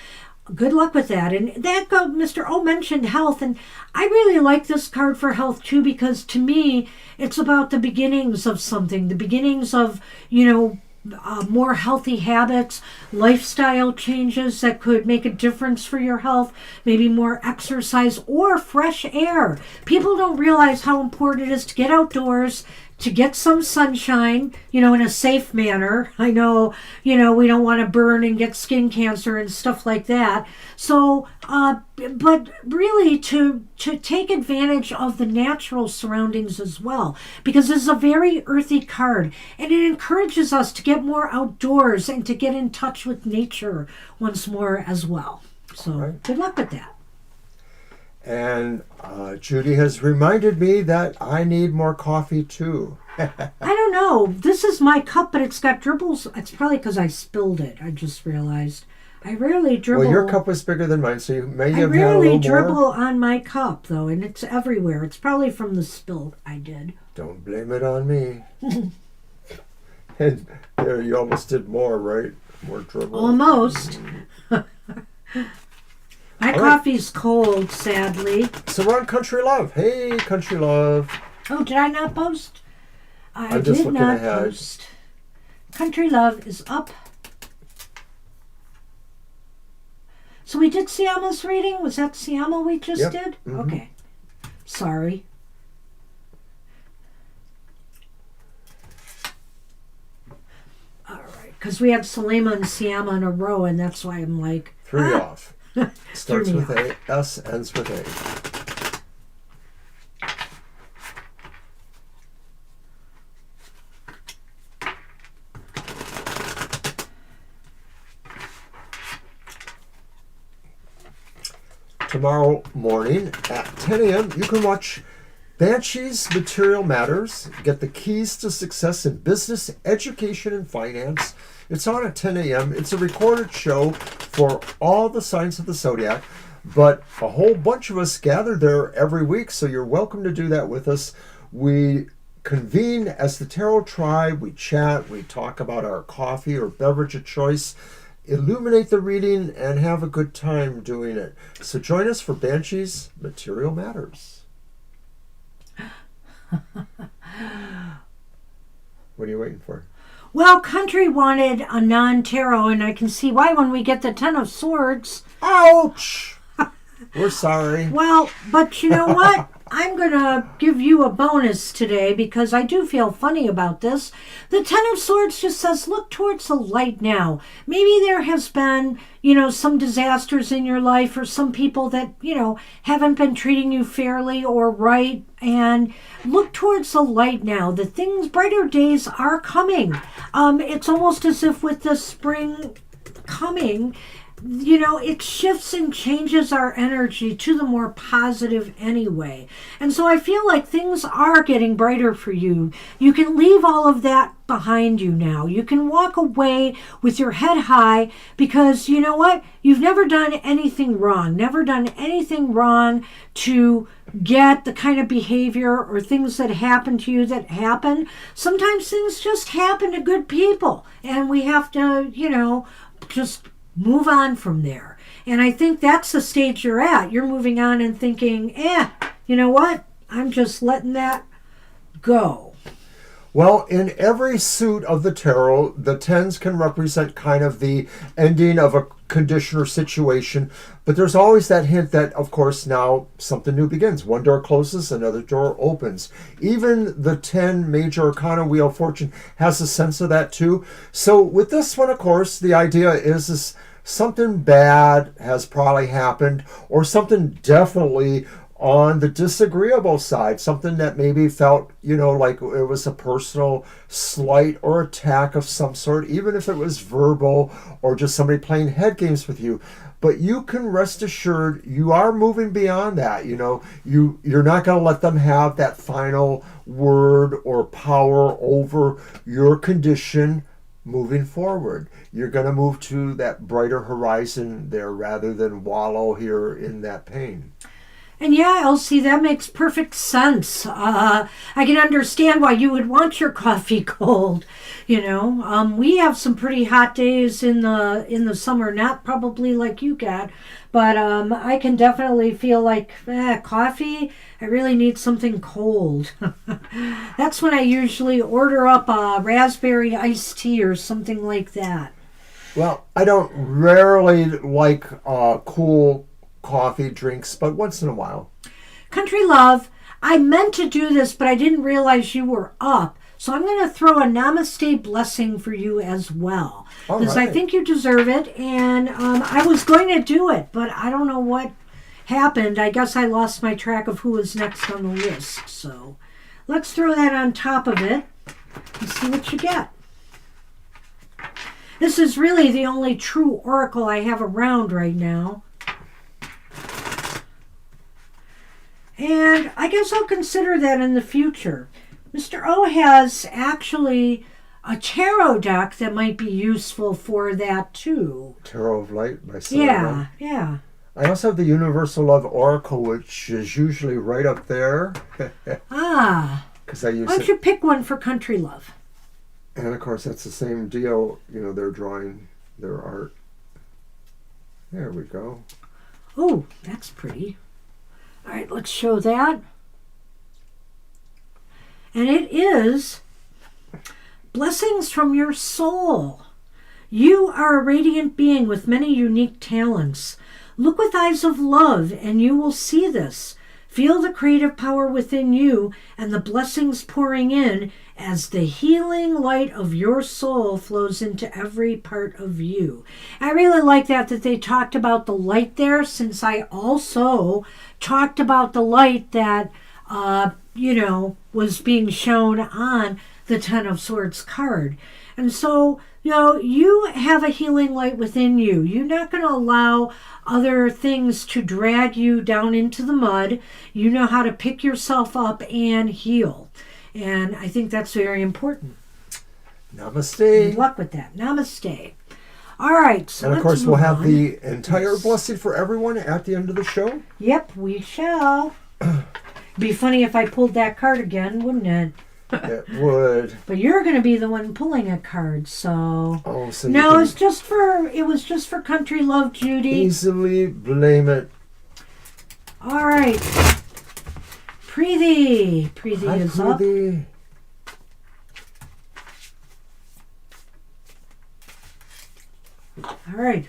good luck with that. And that Mr. O mentioned health, and I really like this card for health too, because to me, it's about the beginnings of something, the beginnings of, more healthy habits, lifestyle changes that could make a difference for your health, maybe more exercise or fresh air. People don't realize how important it is to get outdoors, to get some sunshine, in a safe manner. I know, we don't want to burn and get skin cancer and stuff like that. So, but really to take advantage of the natural surroundings as well, because this is a very earthy card, and it encourages us to get more outdoors and to get in touch with nature once more as well. So, right. Good luck with that. And Judy has reminded me that I need more coffee too. I don't know. This is my cup, but it's got dribbles. It's probably because I spilled it. I just realized. I rarely dribble. Well, your cup was bigger than mine, so you may have had a little more. I rarely dribble on my cup, though, and it's everywhere. It's probably from the spill I did. Don't blame it on me. And there, you almost did more, right? More dribble. Almost. My coffee's cold, sadly. So we're on Country Love. Hey, Country Love. Oh, did I not post? I'm just looking ahead. Post. Country Love is up. So we did Siama's reading? Was that Siama we just did? Mm-hmm. Okay. Sorry. All right. Because we had Selema and Siama in a row, and that's why I'm like... Three off. Starts with A, S, ends with A. Tomorrow morning at 10 a.m. you can watch Banshee's Material Matters. Get the keys to success in business, education, and finance. It's on at 10 a.m. It's a recorded show for all the signs of the zodiac, but a whole bunch of us gather there every week, so you're welcome to do that with us. We convene as the Tarot Tribe. We chat. We talk about our coffee or beverage of choice, illuminate the reading, and have a good time doing it. So join us for Banshee's Material Matters. What are you waiting for? Well, Country wanted a non-tarot, and I can see why when we get the Ten of Swords. Ouch! We're sorry. Well, but you know what? I'm going to give you a bonus today because I do feel funny about this. The Ten of Swords just says, look towards the light now. Maybe there has been, some disasters in your life, or some people that, haven't been treating you fairly or right. And look towards the light now. The brighter days are coming. It's almost as if with the spring coming, it shifts and changes our energy to the more positive anyway. And so I feel like things are getting brighter for you. You can leave all of that behind you now. You can walk away with your head high because you know what? You've never done anything wrong. Never done anything wrong to get the kind of behavior or things that happen to you that happen. Sometimes things just happen to good people, and we have to, just move on from there. And I think that's the stage you're at. You're moving on and thinking, you know what? I'm just letting that go. Well, in every suit of the tarot, the tens can represent kind of the ending of a condition or situation, but there's always that hint that, of course, now something new begins. One door closes, another door opens. Even the 10 major arcana Wheel of Fortune has a sense of that too. So with this one, of course, the idea is something bad has probably happened, or something definitely on the disagreeable side, something that maybe felt, like it was a personal slight or attack of some sort, even if it was verbal or just somebody playing head games with you. But you can rest assured you are moving beyond that. You're not going to let them have that final word or power over your condition. Moving forward, you're going to move to that brighter horizon there rather than wallow here in that pain. And yeah, Elsie, that makes perfect sense. I can understand why you would want your coffee cold. We have some pretty hot days in the summer, not probably like you got, but I can definitely feel like coffee. I really need something cold. That's when I usually order up a raspberry iced tea or something like that. Well, I don't rarely like cool coffee drinks, but once in a while. Country Love, I meant to do this, but I didn't realize you were up. So I'm going to throw a namaste blessing for you as well. Because I think you deserve it. And I was going to do it, but I don't know what happened. I guess I lost my track of who was next on the list. So let's throw that on top of it and see what you get. This is really the only true oracle I have around right now. And I guess I'll consider that in the future. Mr. O has actually a tarot deck that might be useful for that too. Tarot of Light by Lenormand. Yeah. I also have the Universal Love Oracle, which is usually right up there. Because I use Why don't you pick one for Country Love? And of course, that's the same deal. They're drawing their art. There we go. Oh, that's pretty. All right, let's show that. And it is Blessings from Your Soul. You are a radiant being with many unique talents. Look with eyes of love and you will see this. Feel the creative power within you and the blessings pouring in as the healing light of your soul flows into every part of you. I really like that they talked about the light there, since I also talked about the light that, was being shown on the Ten of Swords card. And so, you have a healing light within you. You're not going to allow other things to drag you down into the mud. You know how to pick yourself up and heal. And I think that's very important. Namaste. Good luck with that. Namaste. All right. So and of course, we'll have the entire blessing for everyone at the end of the show. Yep, we shall. It'd be funny if I pulled that card again, wouldn't it? It would. But you're going to be the one pulling a card, so. Oh, so no, it was just for Country Love, Judy. Easily blame it. All right. Preeti. Preeti Hi, is Preeti. up. All right.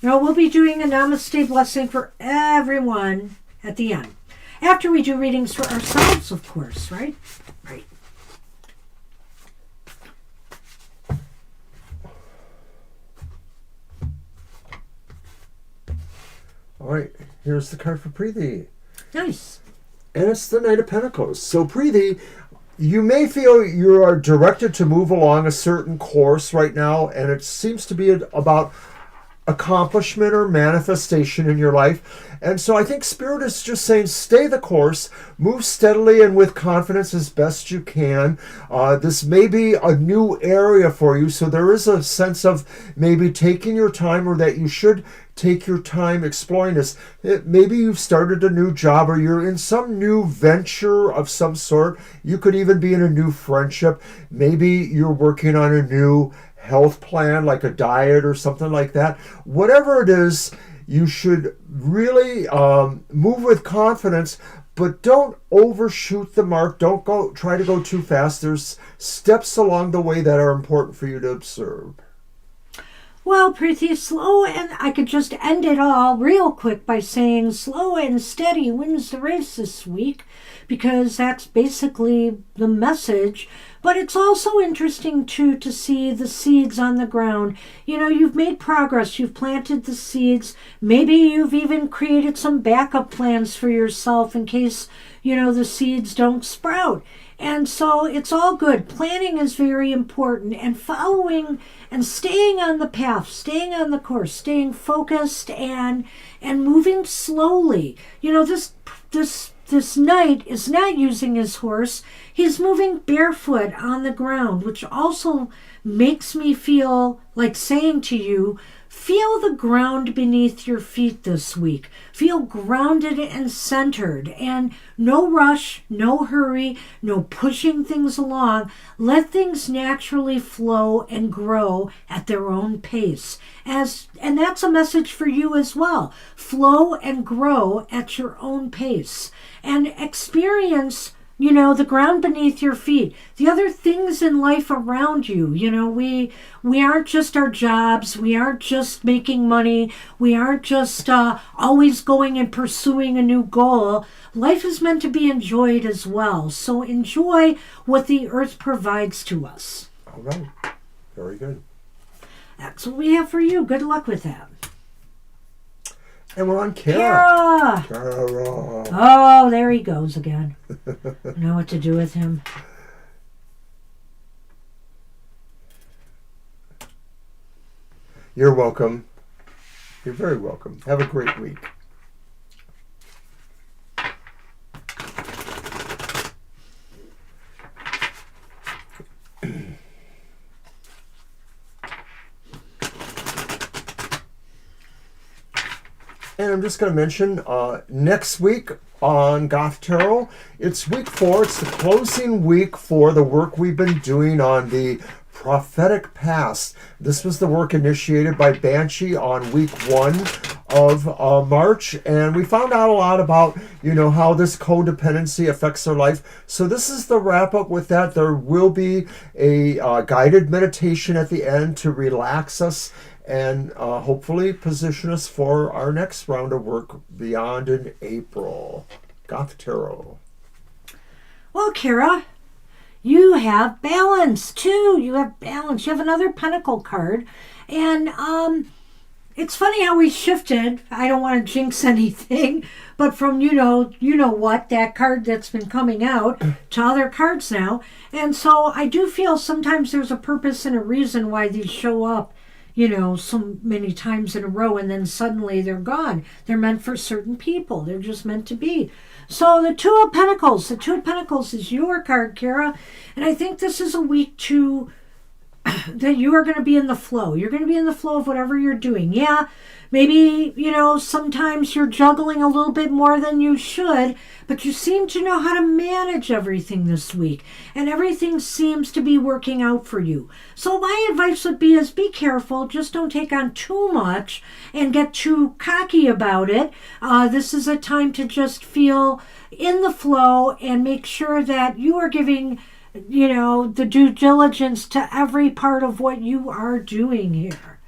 Now we'll be doing a namaste blessing for everyone at the end. After we do readings for ourselves, of course, right? Right. All right, here's the card for Preeti. Nice. And it's the Knight of Pentacles. So Preeti, you may feel you are directed to move along a certain course right now, and it seems to be about accomplishment or manifestation in your life. And so I think Spirit is just saying, stay the course, move steadily and with confidence as best you can. This may be a new area for you, so there is a sense of maybe taking your time, or that you should take your time exploring this. Maybe you've started a new job, or you're in some new venture of some sort. You could even be in a new friendship. Maybe you're working on a new health plan, like a diet or something like that. Whatever it is, you should really move with confidence, but don't overshoot the mark. Don't try to go too fast. There's steps along the way that are important for you to observe. Well, pretty slow, and I could just end it all real quick by saying slow and steady wins the race this week, because that's basically the message. But it's also interesting, too, to see the seeds on the ground. You know, you've made progress. You've planted the seeds. Maybe you've even created some backup plans for yourself in case, you know, the seeds don't sprout. And so it's all good. Planning is very important, and following and staying on the path, staying on the course, staying focused and moving slowly. You know, this knight is not using his horse. He's moving barefoot on the ground, which also makes me feel like saying to you, feel the ground beneath your feet this week. Feel grounded and centered, and no rush, no hurry, no pushing things along. Let things naturally flow and grow at their own pace. And that's a message for you as well. Flow and grow at your own pace, and experience, you know, the ground beneath your feet, the other things in life around you. You know, we aren't just our jobs. We aren't just making money. We aren't just always going and pursuing a new goal. Life is meant to be enjoyed as well. So enjoy what the earth provides to us. All right. Very good. That's what we have for you. Good luck with that. And we're on Kara. Kara. Oh, there he goes again. I know what to do with him. You're welcome. You're very welcome. Have a great week. And I'm just going to mention next week on Goth Tarot, it's week 4. It's the closing week for the work we've been doing on the prophetic past. This was the work initiated by Banshee on week 1 of March, and we found out a lot about, you know, how this codependency affects their life. So this is the wrap up with that. There will be a guided meditation at the end to relax us and hopefully position us for our next round of work beyond in April. Goth Tarot. Well, Kara, you have balance too. You have balance. You have another pentacle card. And it's funny how we shifted. I don't want to jinx anything, but from you know what, that card that's been coming out to other cards now. And so I do feel sometimes there's a purpose and a reason why these show up, you know, so many times in a row, and then suddenly they're gone. They're meant for certain people. They're just meant to be. So the Two of Pentacles. The Two of Pentacles is your card, Kara. And I think this is a week that you are going to be in the flow. You're going to be in the flow of whatever you're doing. Yeah, maybe, you know, sometimes you're juggling a little bit more than you should, but you seem to know how to manage everything this week, and everything seems to be working out for you. So my advice would be be careful. Just don't take on too much and get too cocky about it. This is a time to just feel in the flow and make sure that you are giving, you know, the due diligence to every part of what you are doing here.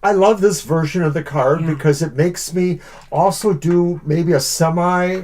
I love this version of the card because it makes me also do maybe a semi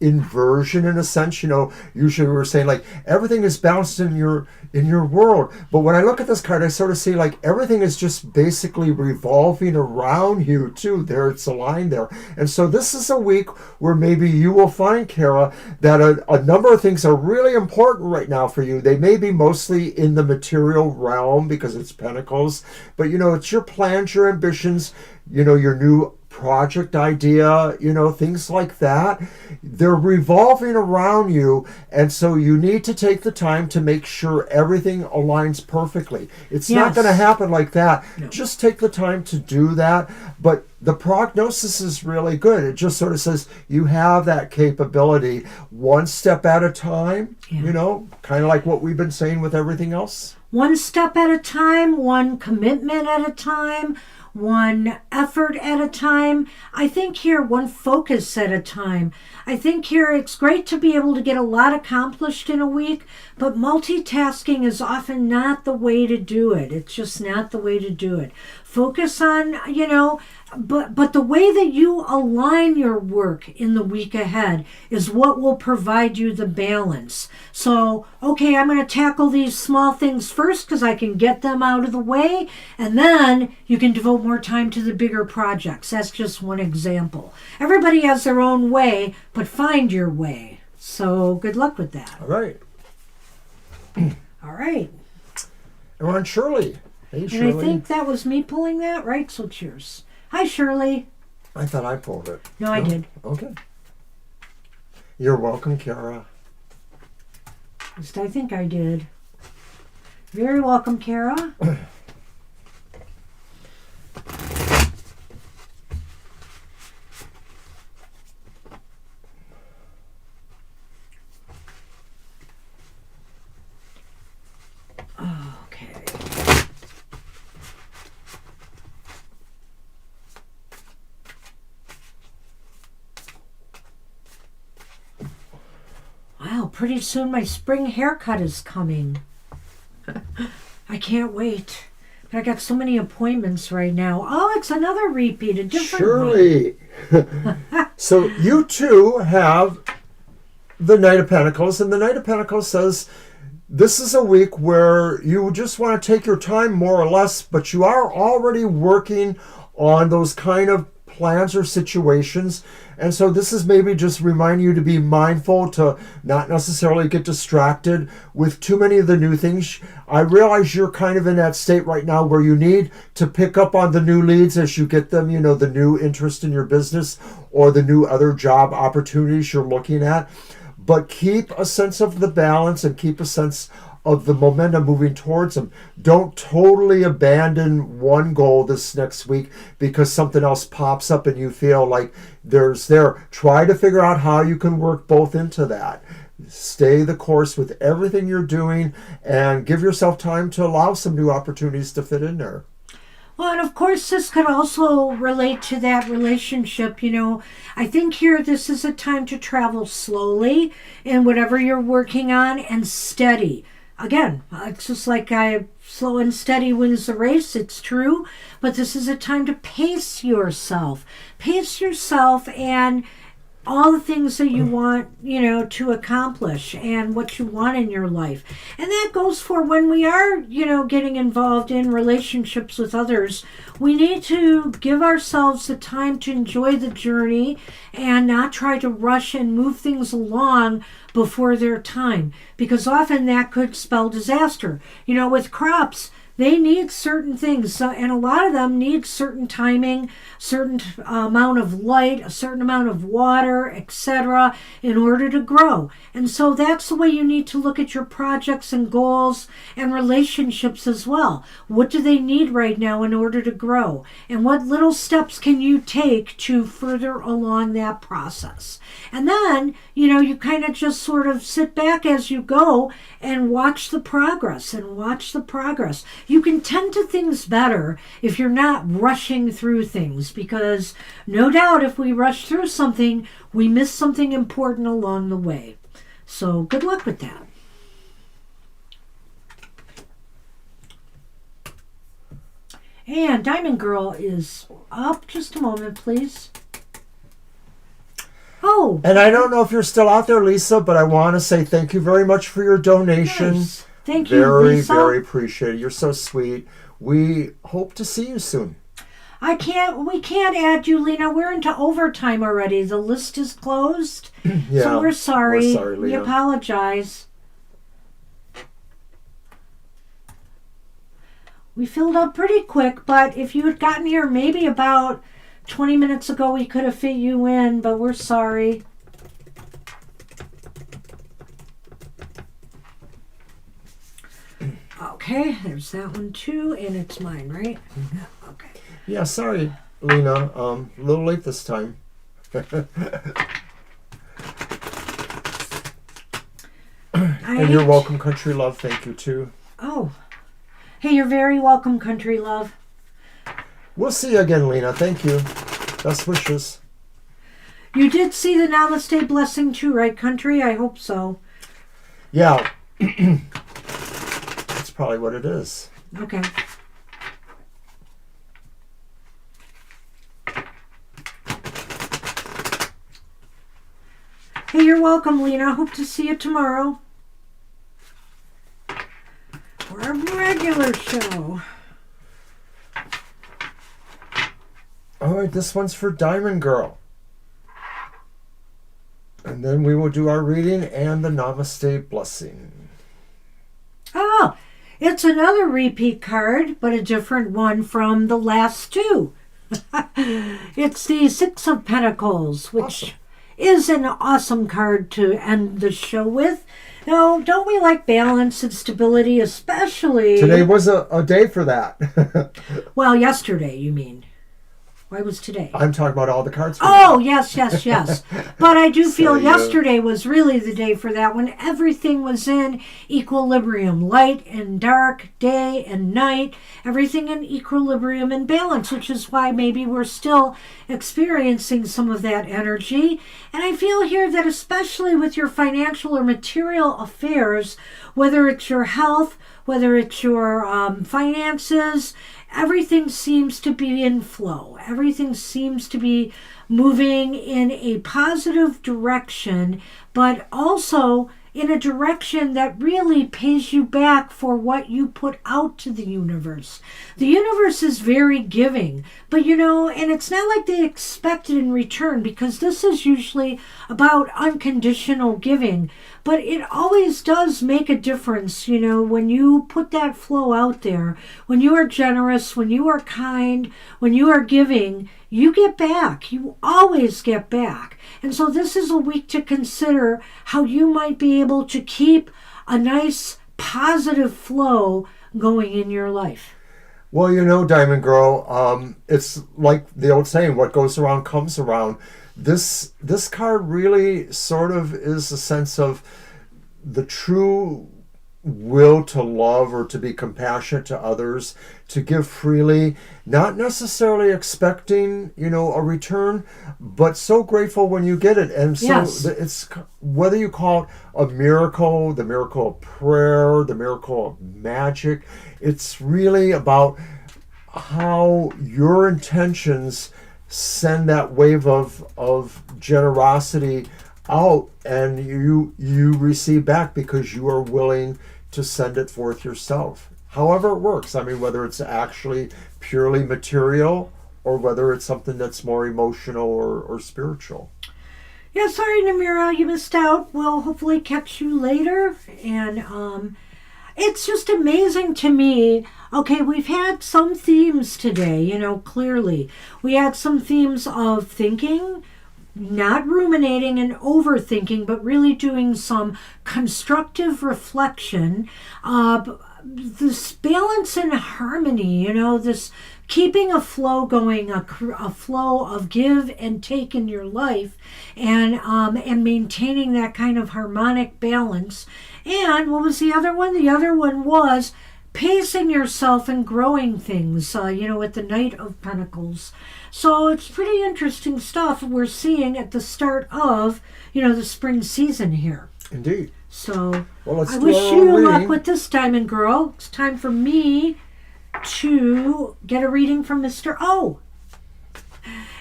inversion in a sense. Usually we're saying like everything is balanced in your world, but when I look at this card, I sort of see like everything is just basically revolving around you too. There, it's a line there. And so this is a week where maybe you will find, Kara, that a number of things are really important right now for you. They may be mostly in the material realm because it's Pentacles, but it's your plans, your ambitions, your new project idea, things like that. They're revolving around you, and so you need to take the time to make sure everything aligns perfectly. It's not going to happen like that. No. Just take the time to do that. But the prognosis is really good. It just sort of says you have that capability one step at a time, kind of like what we've been saying with everything else. One step at a time, one commitment at a time, one effort at a time. I think here, one focus at a time. I think here it's great to be able to get a lot accomplished in a week, but multitasking is often not the way to do it. It's just not the way to do it. Focus on, but the way that you align your work in the week ahead is what will provide you the balance. So, okay, I'm going to tackle these small things first because I can get them out of the way, and then you can devote more time to the bigger projects. That's just one example. Everybody has their own way, but find your way. So good luck with that. All right. All right. And we're on Shirley. Hey, Shirley. And I think that was me pulling that, right? So cheers. Hi, Shirley. I thought I pulled it. No, I did. Okay. You're welcome, Kara. At least I think I did. Very welcome, Kara. Pretty soon my spring haircut is coming. I can't wait. But I got so many appointments right now. Oh, it's another repeat, a different Surely. So you too have the Knight of Pentacles, and the Knight of Pentacles says this is a week where you just want to take your time more or less, but you are already working on those kind of plans or situations. And so this is maybe just reminding you to be mindful to not necessarily get distracted with too many of the new things. I realize you're kind of in that state right now where you need to pick up on the new leads as you get them, the new interest in your business or the new other job opportunities you're looking at. But keep a sense of the balance and keep a sense of the momentum moving towards them. Don't totally abandon one goal this next week because something else pops up and you feel like Try to figure out how you can work both into that. Stay the course with everything you're doing and give yourself time to allow some new opportunities to fit in there. Well, and of course, this could also relate to that relationship. I think here this is a time to travel slowly in whatever you're working on and steady. Again, it's just like slow and steady wins the race. It's true. But this is a time to pace yourself. Pace yourself and all the things that you want, to accomplish and what you want in your life. And that goes for when we are, getting involved in relationships with others. We need to give ourselves the time to enjoy the journey and not try to rush and move things along before their time, because often that could spell disaster. With crops, they need certain things, and a lot of them need certain timing, certain amount of light, a certain amount of water, etc., in order to grow. And so that's the way you need to look at your projects and goals and relationships as well. What do they need right now in order to grow? And what little steps can you take to further along that process? And then, you kind of just sort of sit back as you go and watch the progress You can tend to things better if you're not rushing through things, because no doubt if we rush through something, we miss something important along the way. So good luck with that. And Diamond Girl is up. Just a moment, please. Oh. And I don't know if you're still out there, Lisa, but I want to say thank you very much for your donation. Nice. Thank you, very, Lisa. very appreciated. You're so sweet. We hope to see you soon. We can't add you, Lena. We're into overtime already. The list is closed. Yeah, so we're sorry. We're sorry, Lena. We apologize. We filled up pretty quick, but if you had gotten here maybe about 20 minutes ago, we could have fit you in, but we're sorry. Okay, there's that one too, and it's mine, right? Yeah, okay. Yeah, sorry, Lena. A little late this time. And you're welcome, Country Love. Thank you, too. Oh. Hey, you're very welcome, Country Love. We'll see you again, Lena. Thank you. Best wishes. You did see the Namaste blessing too, right, Country? I hope so. Yeah. That's probably what it is. Okay. Hey, you're welcome, Lena. Hope to see you tomorrow. For a regular show. All right, this one's for Diamond Girl. And then we will do our reading and the Namaste blessing. Oh, it's another repeat card, but a different one from the last two. It's the Six of Pentacles, which Awesome. is an awesome card to end the show with. Now, don't we like balance and stability, especially... Today was a day for that. Well, yesterday, you mean. Why was today? I'm talking about all the cards. Oh, yes, yes, yes. But I do feel So yesterday was really the day for that, when everything was in equilibrium. Light and dark, day and night, everything in equilibrium and balance, which is why maybe we're still experiencing some of that energy. And I feel here that especially with your financial or material affairs, whether it's your health, whether it's your finances, everything seems to be in flow. Everything seems to be moving in a positive direction, but also in a direction that really pays you back for what you put out to the universe. The universe is very giving, but and it's not like they expect it in return, because this is usually about unconditional giving. But it always does make a difference, when you put that flow out there, when you are generous, when you are kind, when you are giving, you get back. You always get back. And so this is a week to consider how you might be able to keep a nice positive flow going in your life. Well, Diamond Girl, it's like the old saying, what goes around comes around. This card really sort of is a sense of the true will to love or to be compassionate to others, to give freely, not necessarily expecting, a return, but so grateful when you get it. And so Yes. it's, whether you call it a miracle, the miracle of prayer, the miracle of magic, it's really about how your intentions send that wave of generosity out, and you receive back because you are willing to send it forth yourself. However it works. I mean, whether it's actually purely material or whether it's something that's more emotional or spiritual. Yeah, sorry, Namira, you missed out. We'll hopefully catch you later. And it's just amazing to me. Okay, we've had some themes today, clearly. We had some themes of thinking, not ruminating and overthinking, but really doing some constructive reflection. This balance and harmony, this keeping a flow going, a flow of give and take in your life, and maintaining that kind of harmonic balance. And what was the other one? The other one was pacing yourself and growing things, at the Knight of Pentacles. So it's pretty interesting stuff we're seeing at the start of, the spring season here. Indeed. So well, I wish you luck with this, Diamond Girl. It's time for me to get a reading from Mr. O.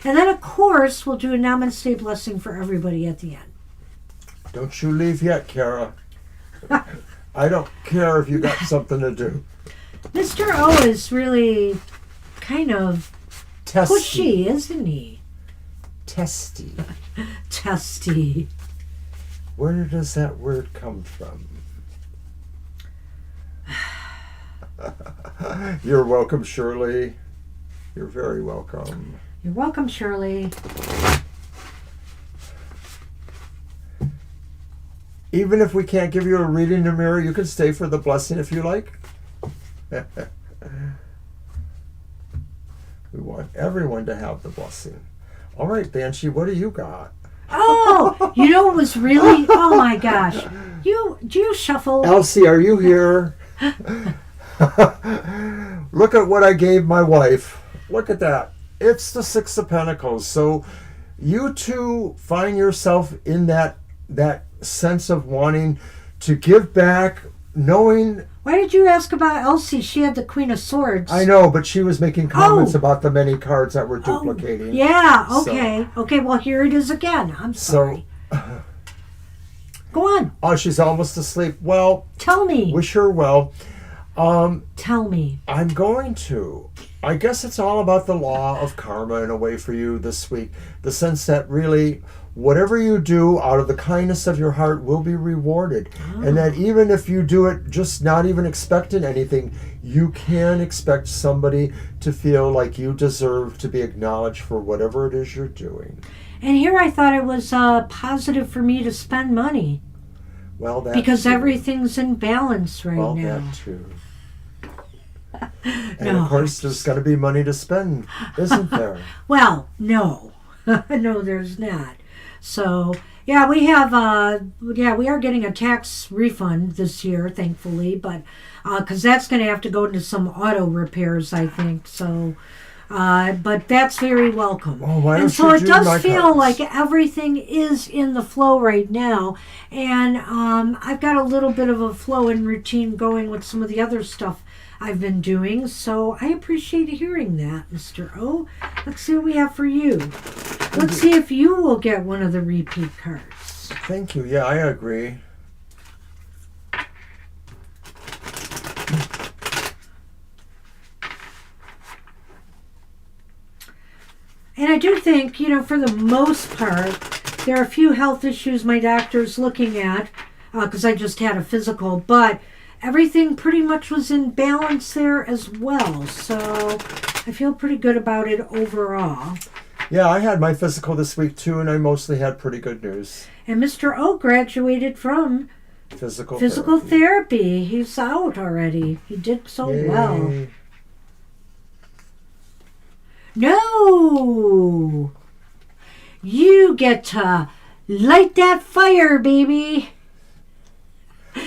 And then, of course, we'll do a namaste blessing for everybody at the end. Don't you leave yet, Kara. I don't care if you got something to do. Mr. O is really kind of Testy. pushy, isn't he? Testy. Testy. Where does that word come from? You're welcome, Shirley. You're very welcome. You're welcome, Shirley. Even if we can't give you a reading, Namira, you can stay for the blessing if you like. We want everyone to have the blessing. All right, Banshee, what do you got? Oh, you know what was really, oh my gosh. Do you shuffle? Elsie, are you here? Look at what I gave my wife. Look at that. It's the Six of Pentacles. So you two find yourself in that sense of wanting to give back, knowing... Why did you ask about Elsie? She had the Queen of Swords. I know, but she was making comments about the many cards that were duplicating. Yeah, okay. So, okay, well, here it is again. I'm sorry. Go on. Oh, she's almost asleep. Well... Tell me. Wish her well. Tell me. I'm going to. I guess it's all about the law of karma in a way for you this week. The sense that really... whatever you do out of the kindness of your heart will be rewarded. Oh. And that even if you do it just not even expecting anything, you can expect somebody to feel like you deserve to be acknowledged for whatever it is you're doing. And here I thought it was positive for me to spend money. Well, that because too. Everything's in balance right now. Well, that too. And of course, there's got to be money to spend, isn't there? Well, no. No, there's not. So, yeah, we have, we are getting a tax refund this year, thankfully, but, because that's going to have to go into some auto repairs, I think, so, but that's very welcome. Oh, why don't and so you it do does my feel cards? like everything is in the flow right now, and I've got a little bit of a flow and routine going with some of the other stuff I've been doing, so I appreciate hearing that, Mr. O. Let's see what we have for you. Let's see if you will get one of the repeat cards. Thank you. Yeah, I agree. And I do think, for the most part, there are a few health issues my doctor's looking at, because I just had a physical, but everything pretty much was in balance there as well. So I feel pretty good about it overall. Yeah, I had my physical this week too, and I mostly had pretty good news. And Mr. O graduated from physical therapy. He's out already. He did so Yay. well. No! You get to light that fire, baby.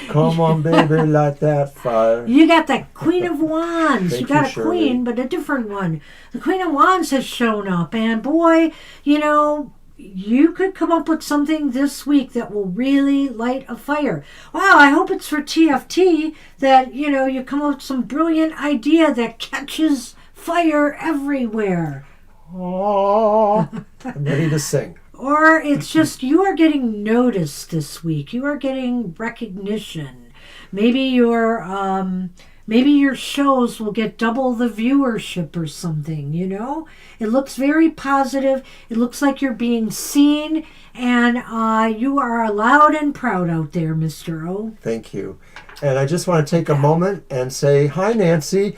Come on, baby, light that fire. You got the Queen of Wands. You got a Shirley. queen, but a different one. The Queen of Wands has shown up, and boy, you could come up with something this week that will really light a fire. Wow, I hope it's for TFT that, you come up with some brilliant idea that catches fire everywhere. Oh, I'm ready to sing. Or it's just you are getting noticed this week. You are getting recognition. Maybe your shows will get double the viewership or something, It looks very positive. It looks like you're being seen, and you are loud and proud out there, Mr. O. Thank you. And I just want to take a moment and say, hi, Nancy.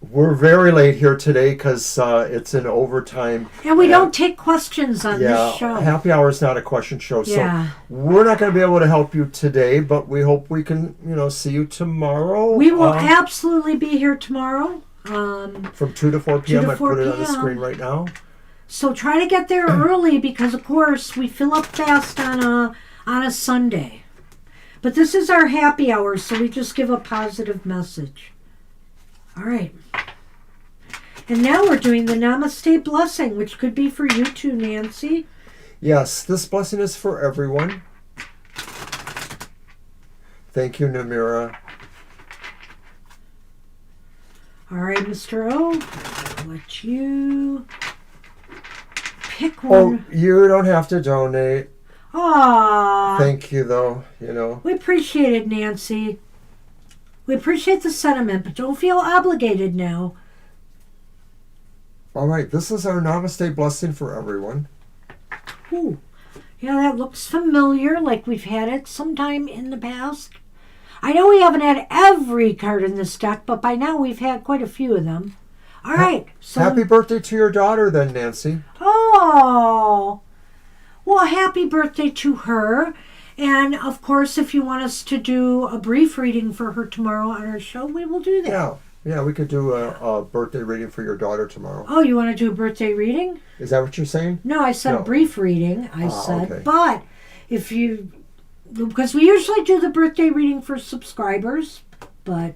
We're very late here today because it's in overtime. And we don't take questions on this show. Happy Hour is not a question show. Yeah. So we're not going to be able to help you today, but we hope we can, see you tomorrow. We will absolutely be here tomorrow. From 2 to 4 p.m. 2 to 4 I put it on the p.m. screen right now. So try to get there early because, of course, we fill up fast on a Sunday. But this is our happy hour, so we just give a positive message. All right. And now we're doing the Namaste blessing, which could be for you too, Nancy. Yes, this blessing is for everyone. Thank you, Namira. All right, Mr. O. let you pick Oh, one. you don't have to donate. Aww. Thank you, though. You know. We appreciate it, Nancy. We appreciate the sentiment, but don't feel obligated now. All right, this is our Namaste blessing for everyone. Ooh. Yeah, that looks familiar, like we've had it sometime in the past. I know we haven't had every card in this deck, but by now we've had quite a few of them. All right. So, happy birthday to your daughter, then, Nancy. Oh. Well, happy birthday to her. And, of course, if you want us to do a brief reading for her tomorrow on our show, we will do that. Yeah, we could do a birthday reading for your daughter tomorrow. Oh, you want to do a birthday reading? Is that what you're saying? No, I said No. brief reading. I said, okay. But if you, because we usually do the birthday reading for subscribers, but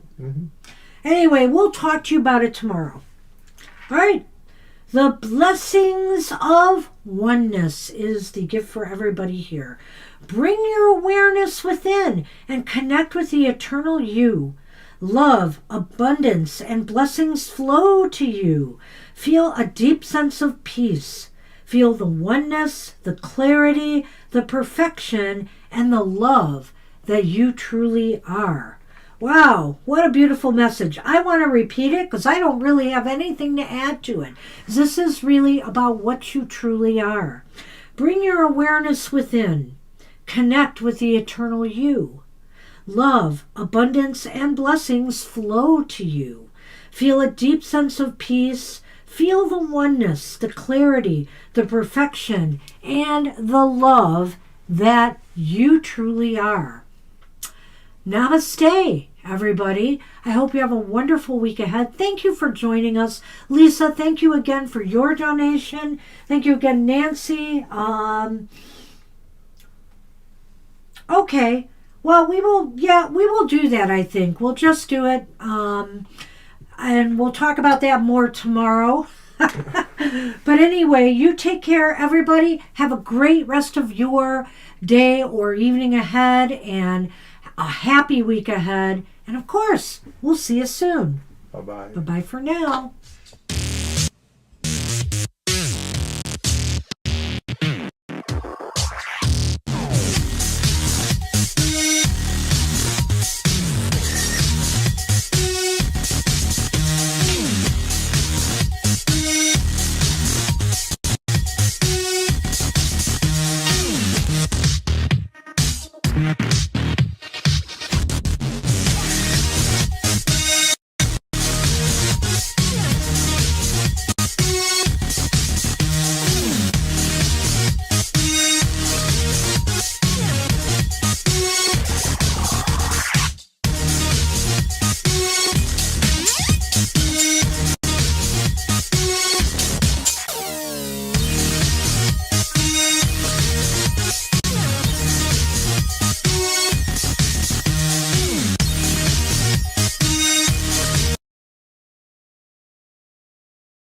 anyway, we'll talk to you about it tomorrow. All right. The blessings of oneness is the gift for everybody here. Bring your awareness within and connect with the eternal you. Love, abundance, and blessings flow to you. Feel a deep sense of peace. Feel the oneness, the clarity, the perfection, and the love that you truly are. Wow, what a beautiful message. I want to repeat it because I don't really have anything to add to it. This is really about what you truly are. Bring your awareness within. Connect with the eternal you. Love, abundance, and blessings flow to you. Feel a deep sense of peace. Feel the oneness, the clarity, the perfection, and the love that you truly are. Namaste, everybody. I hope you have a wonderful week ahead. Thank you for joining us. Lisa, thank you again for your donation. Thank you again, Nancy. Okay. Well, we will do that, I think. We'll just do it. And we'll talk about that more tomorrow. But anyway, you take care, everybody. Have a great rest of your day or evening ahead and a happy week ahead. And of course, we'll see you soon. Bye-bye. Bye-bye for now.